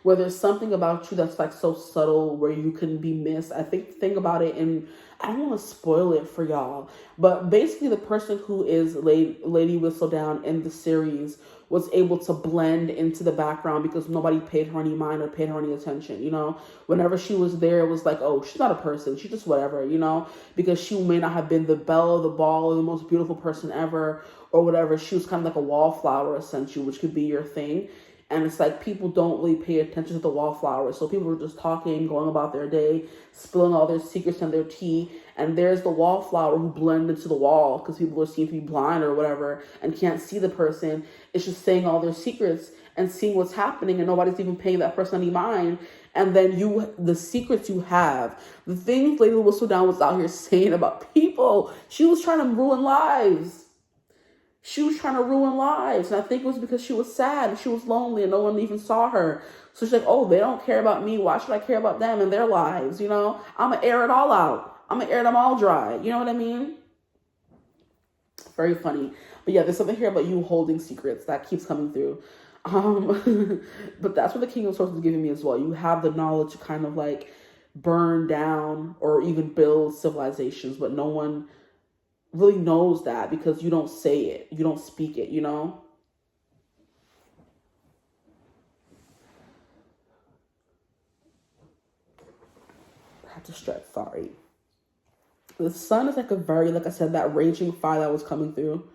Where there's something about you that's like so subtle where you can be missed. I think about it, and I don't want to spoil it for y'all, but basically the person who is Lady Whistledown in the series was able to blend into the background because nobody paid her any mind or paid her any attention, you know? Whenever she was there, it was like, oh, she's not a person. She's just whatever, you know? Because she may not have been the belle of the ball or the most beautiful person ever or whatever. She was kind of like a wallflower, essentially, which could be your thing. And it's like people don't really pay attention to the wallflowers. So people are just talking, going about their day, spilling all their secrets and their tea. And there's the wallflower who blend into the wall because people seem to be blind or whatever and can't see the person. It's just saying all their secrets and seeing what's happening and nobody's even paying that person any mind. And then the secrets you have, the things Lady Whistledown was out here saying about people, she was trying to ruin lives. She was trying to ruin lives. And I think it was because she was sad and she was lonely and no one even saw her. So she's like, oh, they don't care about me. Why should I care about them and their lives? You know, I'm going to air it all out. I'm going to air them all dry. You know what I mean? Very funny. But yeah, there's something here about you holding secrets that keeps coming through. But that's what the King of Swords is giving me as well. You have the knowledge to kind of like burn down or even build civilizations, but no one really knows that because you don't say it, you don't speak it, you know? I have to stretch, sorry. The sun is like a very, like I said, that raging fire that was coming through.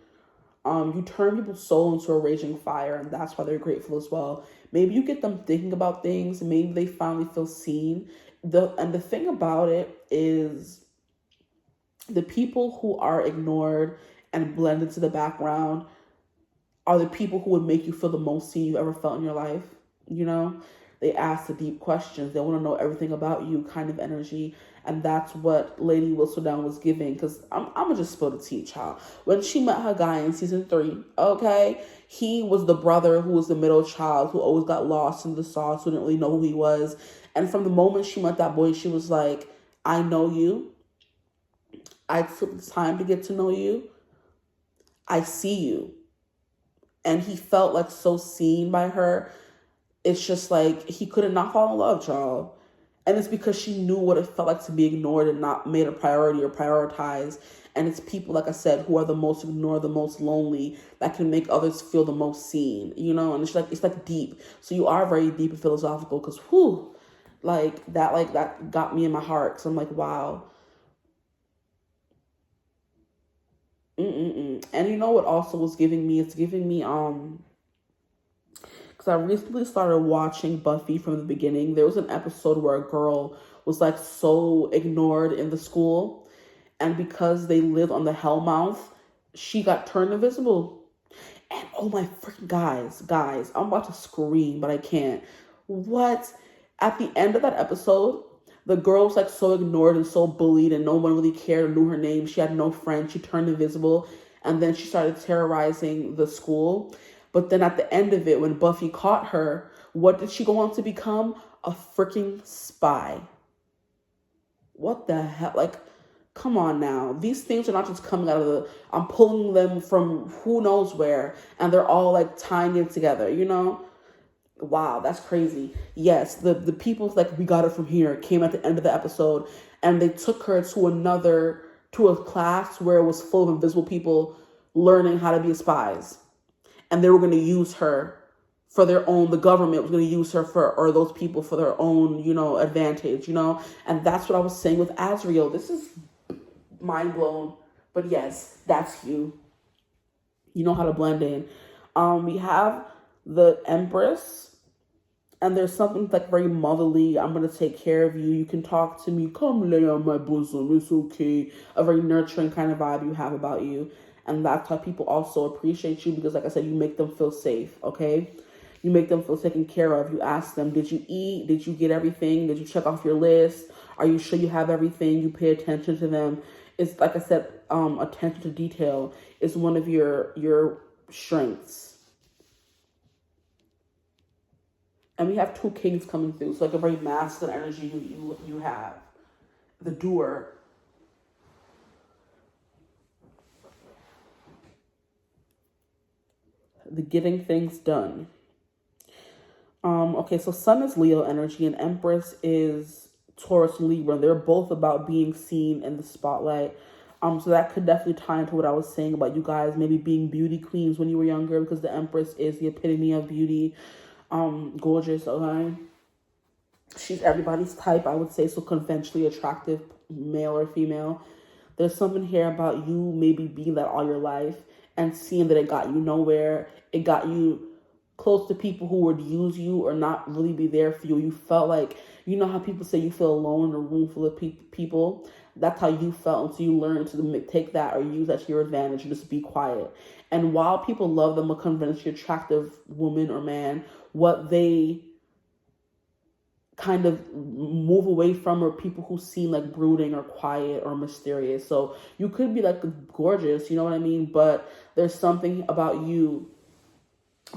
You turn people's soul into a raging fire, and that's why they're grateful as well. Maybe you get them thinking about things. Maybe they finally feel seen. The thing about it is, the people who are ignored and blend into the background are the people who would make you feel the most seen you've ever felt in your life. You know, they ask the deep questions. They want to know everything about you, kind of energy. And that's what Lady Whistledown was giving. Because I'm going to just spill the tea, child. When she met her guy in season 3, okay, he was the brother who was the middle child, who always got lost in the sauce, who didn't really know who he was. And from the moment she met that boy, she was like, I know you. I took the time to get to know you. I see you. And he felt like so seen by her. It's just like he couldn't not fall in love, y'all. And it's because she knew what it felt like to be ignored and not made a priority or prioritized. And it's people, like I said, who are the most ignored, the most lonely, that can make others feel the most seen, you know? And it's like deep. So you are very deep and philosophical, because whew, like that got me in my heart. So I'm like, wow. And you know what also was giving me? It's giving me because I recently started watching Buffy from the beginning. There was an episode where a girl was like so ignored in the school, and because they lived on the Hellmouth, she got turned invisible. And oh my freaking guys, I'm about to scream, but I can't. What? At the end of that episode, the girl was like so ignored and so bullied, and no one really cared or knew her name. She had no friends. She turned invisible, and then she started terrorizing the school. But then at the end of it, when Buffy caught her, what did she go on to become? A freaking spy. What the hell? Like, come on now. These things are not just coming out of the... I'm pulling them from who knows where, and they're all like tying in together, you know? Wow, that's crazy. Yes, the people like, we got it from here, came at the end of the episode, and they took her to a class where it was full of invisible people learning how to be spies. And they were going to use her for their own, the government was going to use her or those people for their own, you know, advantage, you know? And that's what I was saying with Azriel. This is mind blown. But yes, that's you. You know how to blend in. We have the Empress, and there's something like very motherly. I'm going to take care of you. You can talk to me. Come lay on my bosom. It's okay. A very nurturing kind of vibe you have about you. And that's how people also appreciate you, because, like I said, you make them feel safe, okay? You make them feel taken care of. You ask them, did you eat? Did you get everything? Did you check off your list? Are you sure you have everything? You pay attention to them. It's, like I said, attention to detail is one of your strengths. And we have 2 kings coming through. So like a very masculine energy you have. The doer. The getting things done. Okay, so Sun is Leo energy and Empress is Taurus Libra. They're both about being seen in the spotlight. So that could definitely tie into what I was saying about you guys maybe being beauty queens when you were younger, because the Empress is the epitome of beauty. Gorgeous, okay? She's everybody's type, I would say, so conventionally attractive, male or female. There's something here about you maybe being that all your life and seeing that it got you nowhere. It got you close to people who would use you or not really be there for you. You felt like, you know how people say you feel alone in a room full of people? That's how you felt until you learned to take that or use that to your advantage and just be quiet. And while people love them, a conventionally attractive woman or man, what they kind of move away from are people who seem like brooding or quiet or mysterious. So you could be like gorgeous, you know what I mean? But there's something about you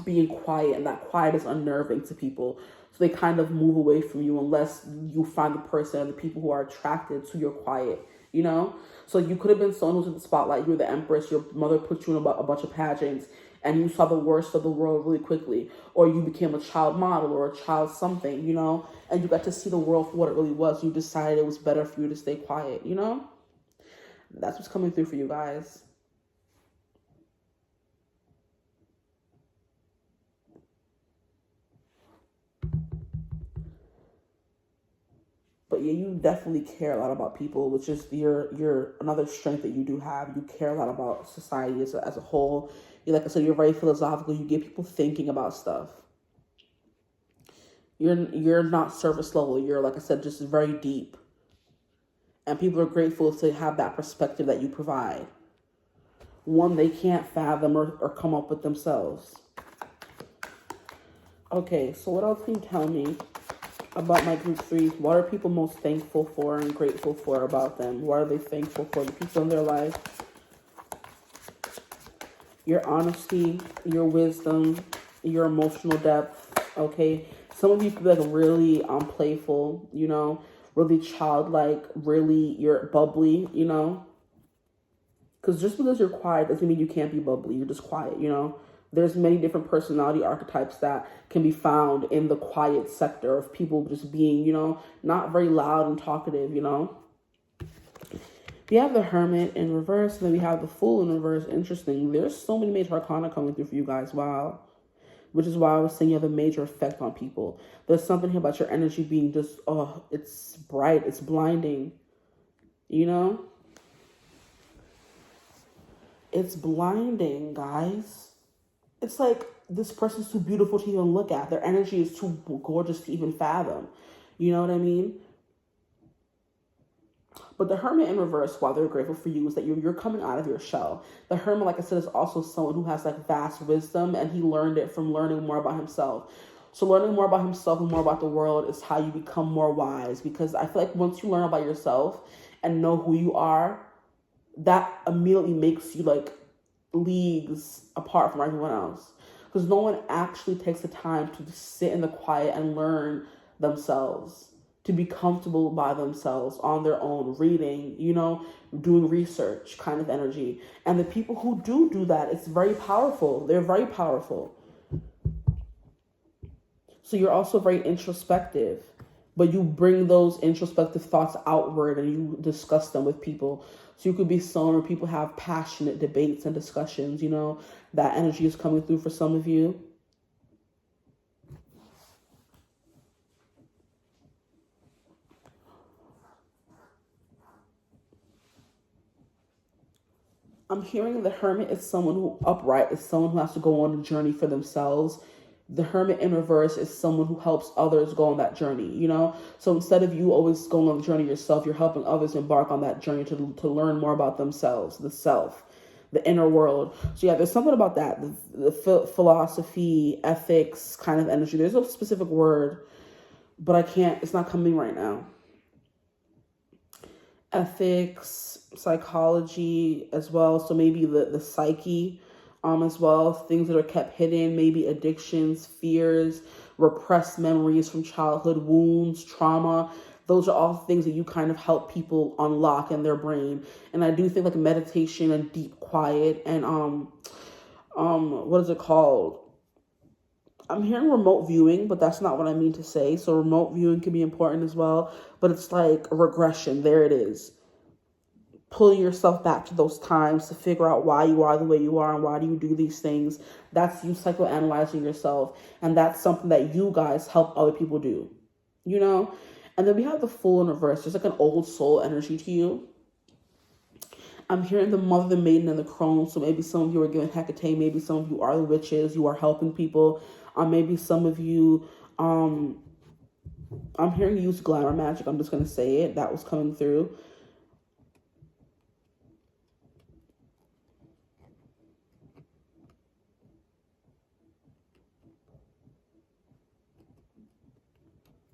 being quiet, and that quiet is unnerving to people. So they kind of move away from you unless you find the person or the people who are attracted to your quiet, you know? So you could have been someone who's in the spotlight. You were the Empress. Your mother put you in a bunch of pageants, and you saw the worst of the world really quickly. Or you became a child model or a child something, you know? And you got to see the world for what it really was. You decided it was better for you to stay quiet, you know? That's what's coming through for you guys. But But yeah, you definitely care a lot about people, which is your another strength that you do have. You care a lot about society as a whole. Like I said, you're very philosophical. You get people thinking about stuff. You're not surface level. You're, like I said, just very deep. And people are grateful to have that perspective that you provide. One they can't fathom or come up with themselves. Okay, so what else can you tell me about my group 3? What are people most thankful for and grateful for about them? What are they thankful for? The people in their life. Your honesty, your wisdom, your emotional depth. Okay, some of you could be like really playful, you know, really childlike, really you're bubbly, you know. Because just because you're quiet doesn't mean you can't be bubbly. You're just quiet, you know. There's many different personality archetypes that can be found in the quiet sector of people just being, you know, not very loud and talkative, you know. We have the Hermit in reverse, and then we have the Fool in reverse. Interesting. There's so many major arcana coming through for you guys. Wow. Which is why I was saying you have a major effect on people. There's something here about your energy being just, oh, it's bright. It's blinding. You know? It's blinding, guys. It's like this person's too beautiful to even look at. Their energy is too gorgeous to even fathom. You know what I mean? But the Hermit in reverse, while they're grateful for you, is that you're coming out of your shell. The Hermit, like I said, is also someone who has like vast wisdom, and he learned it from learning more about himself. So learning more about himself and more about the world is how you become more wise. Because I feel like once you learn about yourself and know who you are, that immediately makes you like leagues apart from everyone else, because no one actually takes the time to just sit in the quiet and learn themselves, to be comfortable by themselves on their own, reading, you know, doing research kind of energy. And the people who do that, it's very powerful. They're very powerful. So you're also very introspective, but you bring those introspective thoughts outward and you discuss them with people. So you could be someone where people have passionate debates and discussions, you know, that energy is coming through for some of you. I'm hearing the Hermit is someone who upright, is someone who has to go on a journey for themselves. The Hermit in reverse is someone who helps others go on that journey, you know? So instead of you always going on the journey yourself, you're helping others embark on that journey to learn more about themselves, the self, the inner world. So yeah, there's something about that, the philosophy, ethics kind of energy. There's a specific word, but it's not coming right now. Ethics, psychology as well. So maybe the psyche, as well, things that are kept hidden, maybe addictions, fears, repressed memories from childhood, wounds, trauma. Those are all things that you kind of help people unlock in their brain. And I do think like meditation and deep quiet and what is it called? I'm hearing remote viewing, but that's not what I mean to say. So remote viewing can be important as well, but it's like a regression. There it is. Pulling yourself back to those times to figure out why you are the way you are and why do you do these things. That's you psychoanalyzing yourself. And that's something that you guys help other people do, you know? And then we have the Fool in reverse. There's like an old soul energy to you. I'm hearing the Mother, the Maiden, and the Crone. So maybe some of you are giving Hecate. Maybe some of you are the witches. You are helping people. Maybe some of you, I'm hearing you use glamour magic. I'm just going to say it. That was coming through.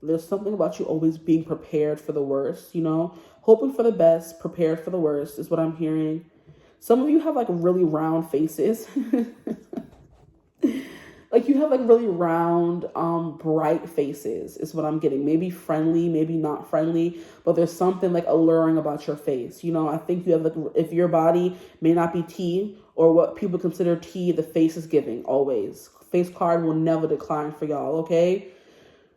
There's something about you always being prepared for the worst, you know? Hoping for the best, prepared for the worst is what I'm hearing. Some of you have like really round faces. Like you have like really round, bright faces is what I'm getting. Maybe friendly, maybe not friendly, but there's something like alluring about your face. You know, I think you have like, if your body may not be T or what people consider T, the face is giving always. Face card will never decline for y'all, okay?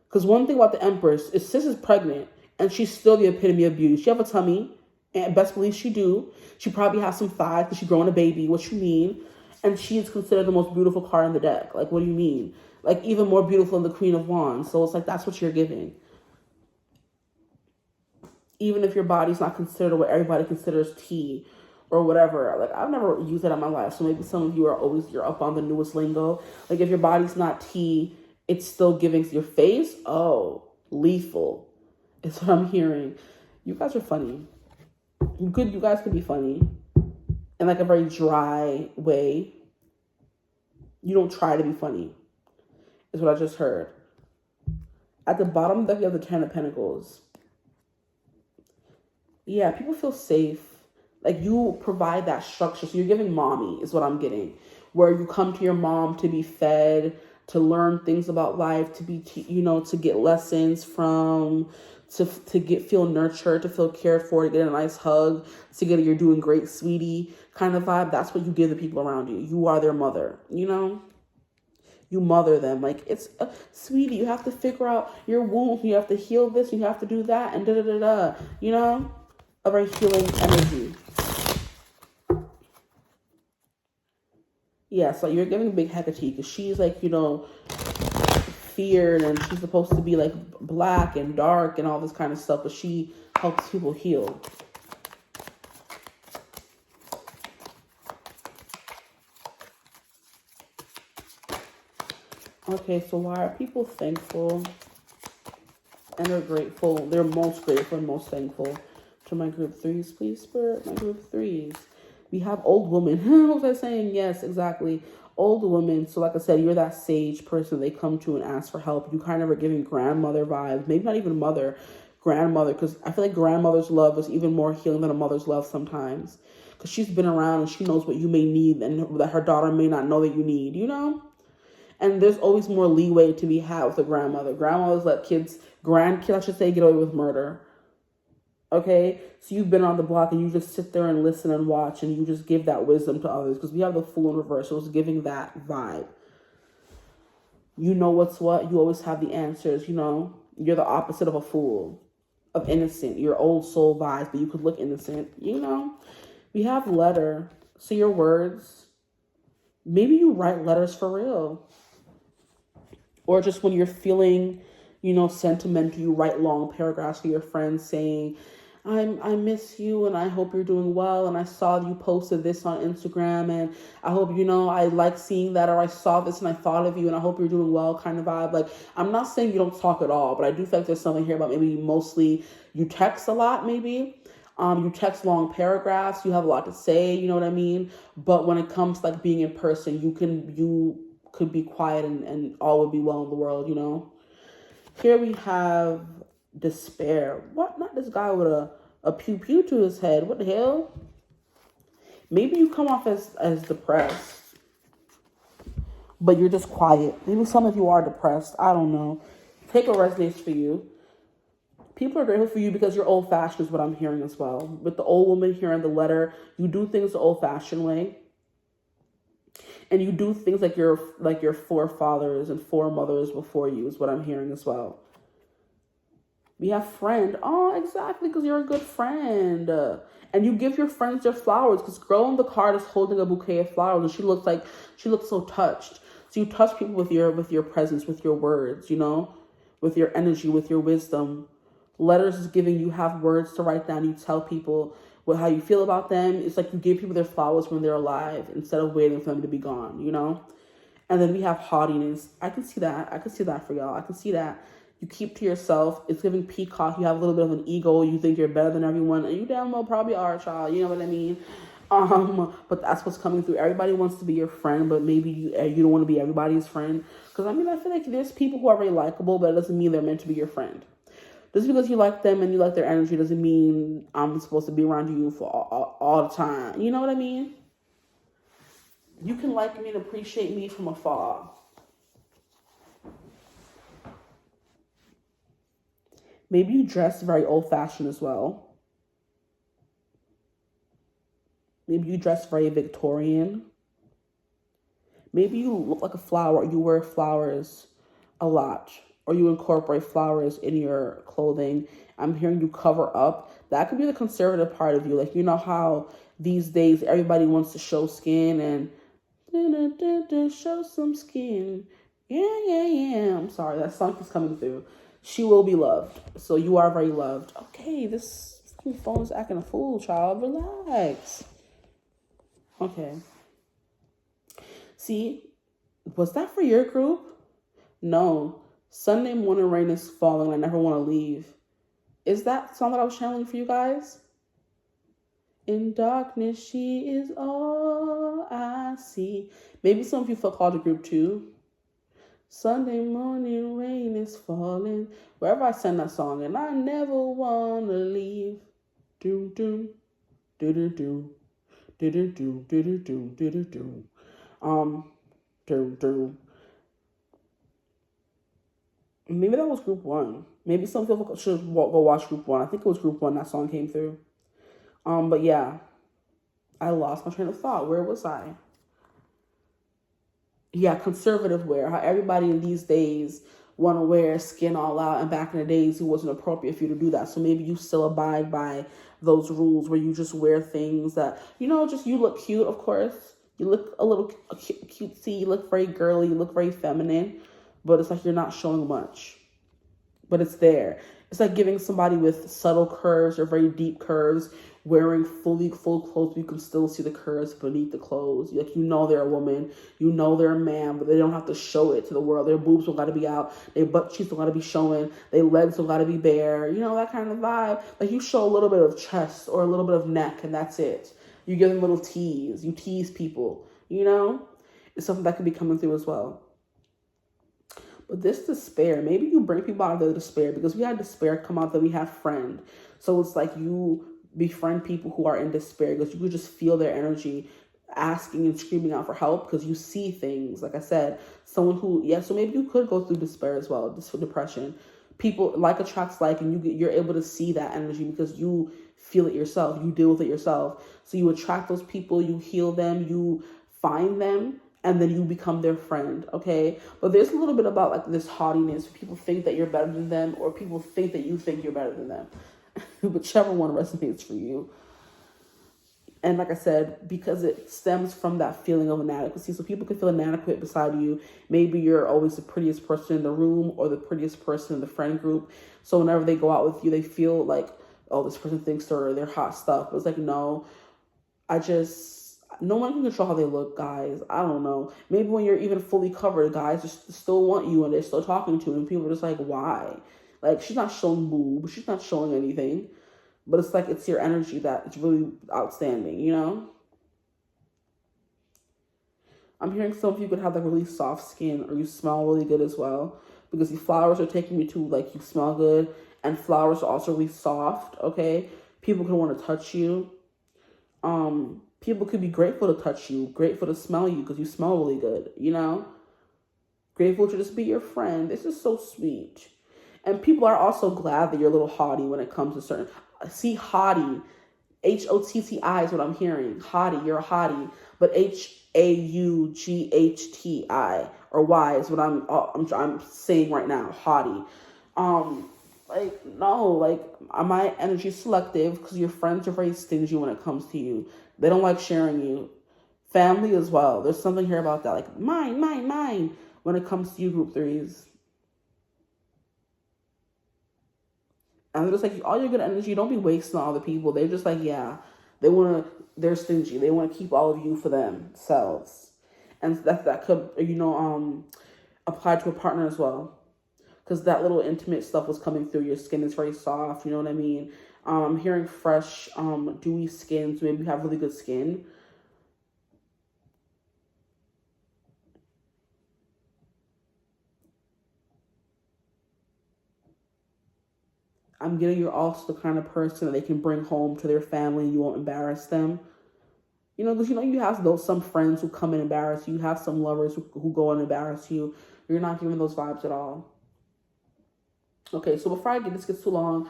Because one thing about the Empress is Sis is pregnant and she's still the epitome of beauty. She have a tummy, and best believe she do. She probably has some thighs because she's growing a baby. What you mean? And she is considered the most beautiful card in the deck. Like, what do you mean? Like, even more beautiful than the Queen of Wands. So it's like, that's what you're giving. even if your body's not considered what everybody considers tea or whatever. Like, I've never used that in my life, so maybe some of you you're up on the newest lingo. Like, if your body's not tea, it's still giving your face, oh, lethal. It's what I'm hearing. You guys are funny. You guys could be funny in like a very dry way. You don't try to be funny, is what I just heard. At the bottom of the deck, you have the Ten of Pentacles. Yeah, people feel safe. Like, you provide that structure. So you're giving mommy, is what I'm getting. Where you come to your mom to be fed, to learn things about life, to be, to get lessons from, to feel nurtured, to feel cared for, to get a nice hug, to get a "you're doing great, sweetie" kind of vibe. That's what you give the people around you. You are their mother, You mother them. Like, it's, sweetie, you have to figure out your womb. You have to heal this. You have to do that. And da-da-da-da. A very healing energy. Yeah, so you're giving big Hecate because she's like, feared, and she's supposed to be like black and dark and all this kind of stuff, but she helps people heal. Okay, so why are people thankful and they're grateful? They're most grateful and most thankful. To my group threes, please, Spirit, my group threes. We have old woman. What was I saying? Yes, exactly. Old woman. So like I said, you're that sage person they come to and ask for help. You kind of are giving grandmother vibes. Maybe not even mother, grandmother. Because I feel like grandmother's love is even more healing than a mother's love sometimes. Because she's been around and she knows what you may need and that her daughter may not know that you need, And there's always more leeway to be had with a grandmother. Grandmothers let grandkids, I should say, get away with murder. Okay, so you've been on the block and you just sit there and listen and watch and you just give that wisdom to others because we have the Fool in reverse. So it's giving that vibe. You know what's what. You always have the answers, You're the opposite of a fool, of innocent. You're old soul vibes, but you could look innocent, We have letter. So your words, maybe you write letters for real. Or just when you're feeling, sentimental, you write long paragraphs for your friends saying, I miss you and I hope you're doing well. And I saw you posted this on Instagram and I hope, I like seeing that, or I saw this and I thought of you and I hope you're doing well kind of vibe. Like, I'm not saying you don't talk at all, but I do think there's something here about maybe mostly you text a lot, maybe. You text long paragraphs. You have a lot to say, you know what I mean? But when it comes to like being in person, you could be quiet and all would be well in the world, Here we have despair. What? Not this guy with a pew-pew to his head. What the hell? Maybe you come off as depressed, but you're just quiet. Maybe some of you are depressed. I don't know. Take what resonates for you. People are grateful for you because you're old-fashioned is what I'm hearing as well. With the old woman here in the letter, you do things the old-fashioned way. And you do things like your forefathers and foremothers before you is what I'm hearing as well. We have friend. Oh, exactly, because you're a good friend. And you give your friends their flowers because girl on the card is holding a bouquet of flowers and she looks so touched. So you touch people with your presence, with your words, with your energy, with your wisdom. Letters is giving you have words to write down. You tell people how you feel about them. It's like you give people their flowers when they're alive instead of waiting for them to be gone, And then we have haughtiness. I can see that. I can see that for y'all. I can see that. You keep to yourself. It's giving peacock. You have a little bit of an ego. You think you're better than everyone. And you damn well probably are, child. You know what I mean? But that's what's coming through. Everybody wants to be your friend, but maybe you don't want to be everybody's friend. Because, I feel like there's people who are very likable, but it doesn't mean they're meant to be your friend. Just because you like them and you like their energy doesn't mean I'm supposed to be around you for all the time. You know what I mean? You can like me and appreciate me from afar. Maybe you dress very old-fashioned as well. Maybe you dress very Victorian. Maybe you look like a flower. You wear flowers a lot. Or you incorporate flowers in your clothing. I'm hearing you cover up. That could be the conservative part of you. Like, how these days everybody wants to show skin and show some skin. Yeah. I'm sorry, that song is coming through. She will be loved. So you are very loved. Okay, this phone is acting a fool, child. Relax. Okay. See, was that for your group? No. Sunday morning rain is falling. I never want to leave. Is that song that I was channeling for you guys? In darkness, she is all I see. Maybe some of you felt called to group 2. Sunday morning rain is falling. Wherever I send that song, and I never want to leave. Doom, doom, do do do, do do do, do do do, do do do. Doom, doom. Maybe that was group 1. Maybe some people should go watch group 1. I think it was group 1 that song came through. But yeah, I lost my train of thought. Where was I? Yeah, conservative wear. How everybody in these days want to wear skin all out, and back in the days it wasn't appropriate for you to do that. So maybe you still abide by those rules where you just wear things that, just you look cute, of course. You look a little cutesy, you look very girly, you look very feminine, but it's like you're not showing much. But it's there. It's like giving somebody with subtle curves or very deep curves wearing full clothes, you can still see the curves beneath the clothes. Like, they're a woman, they're a man, but they don't have to show it to the world. Their boobs don't got to be out, their butt cheeks don't got to be showing, their legs don't got to be bare, that kind of vibe. Like, you show a little bit of chest or a little bit of neck, and that's it. You give them little tease. You tease people, It's something that could be coming through as well. But this despair, maybe you bring people out of their despair, because we had despair come out that we have friend. So it's like you befriend people who are in despair, because you could just feel their energy asking and screaming out for help, because you see things. Like I said, someone who, so maybe you could go through despair as well, just for depression. People like attracts like, and you're able to see that energy because you feel it yourself. You deal with it yourself. So you attract those people, you heal them, you find them, and then you become their friend, okay? But there's a little bit about like this haughtiness. People think that you're better than them, or people think that you think you're better than them. Whichever one resonates for you. And like I said, because it stems from that feeling of inadequacy. So people can feel inadequate beside you. Maybe you're always the prettiest person in the room or the prettiest person in the friend group. So whenever they go out with you, they feel like, oh, this person thinks they're hot stuff. But it's like, no, no one can control how they look, guys. I don't know. Maybe when you're even fully covered, guys just still want you and they're still talking to you. And people are just like, why? Like, she's not showing boob. She's not showing anything. But it's like, it's your energy that it's really outstanding, I'm hearing some of you could have like really soft skin, or you smell really good as well. Because the flowers are taking me to like, you smell good. And flowers are also really soft, okay? People could want to touch you. People could be grateful to touch you, grateful to smell you because you smell really good, Grateful to just be your friend. This is so sweet. And people are also glad that you're a little haughty when it comes to certain... See, haughty. H-O-T-T-I is what I'm hearing. Haughty, you're a haughty. But H-A-U-G-H-T-I or Y is what I'm saying right now. Haughty. My energy selective because your friends are very stingy when it comes to you. They don't like sharing you. Family as well. There's something here about that. Like, mine, when it comes to you, group 3s. And they're just like, all your good energy, don't be wasting on other people. They're just like, they're stingy. They want to keep all of you for themselves. And that could, apply to a partner as well. Because that little intimate stuff was coming through. Your skin is very soft, you know what I mean? I'm hearing fresh, dewy skin, so maybe you have really good skin. I'm getting you're also the kind of person that they can bring home to their family and you won't embarrass them. Because you have some friends who come and embarrass you. You have some lovers who go and embarrass you. You're not giving those vibes at all. Okay, so before this gets too long,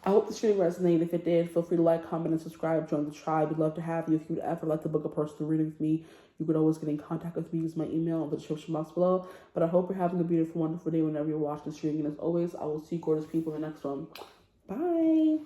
I hope this really resonated. If it did, feel free to like, comment, and subscribe. Join the tribe. We'd love to have you. If you'd ever like to book a personal reading with me, you could always get in contact with me. Use my email in the description box below. But I hope you're having a beautiful, wonderful day whenever you're watching this reading. And as always, I will see you gorgeous people in the next one. Bye.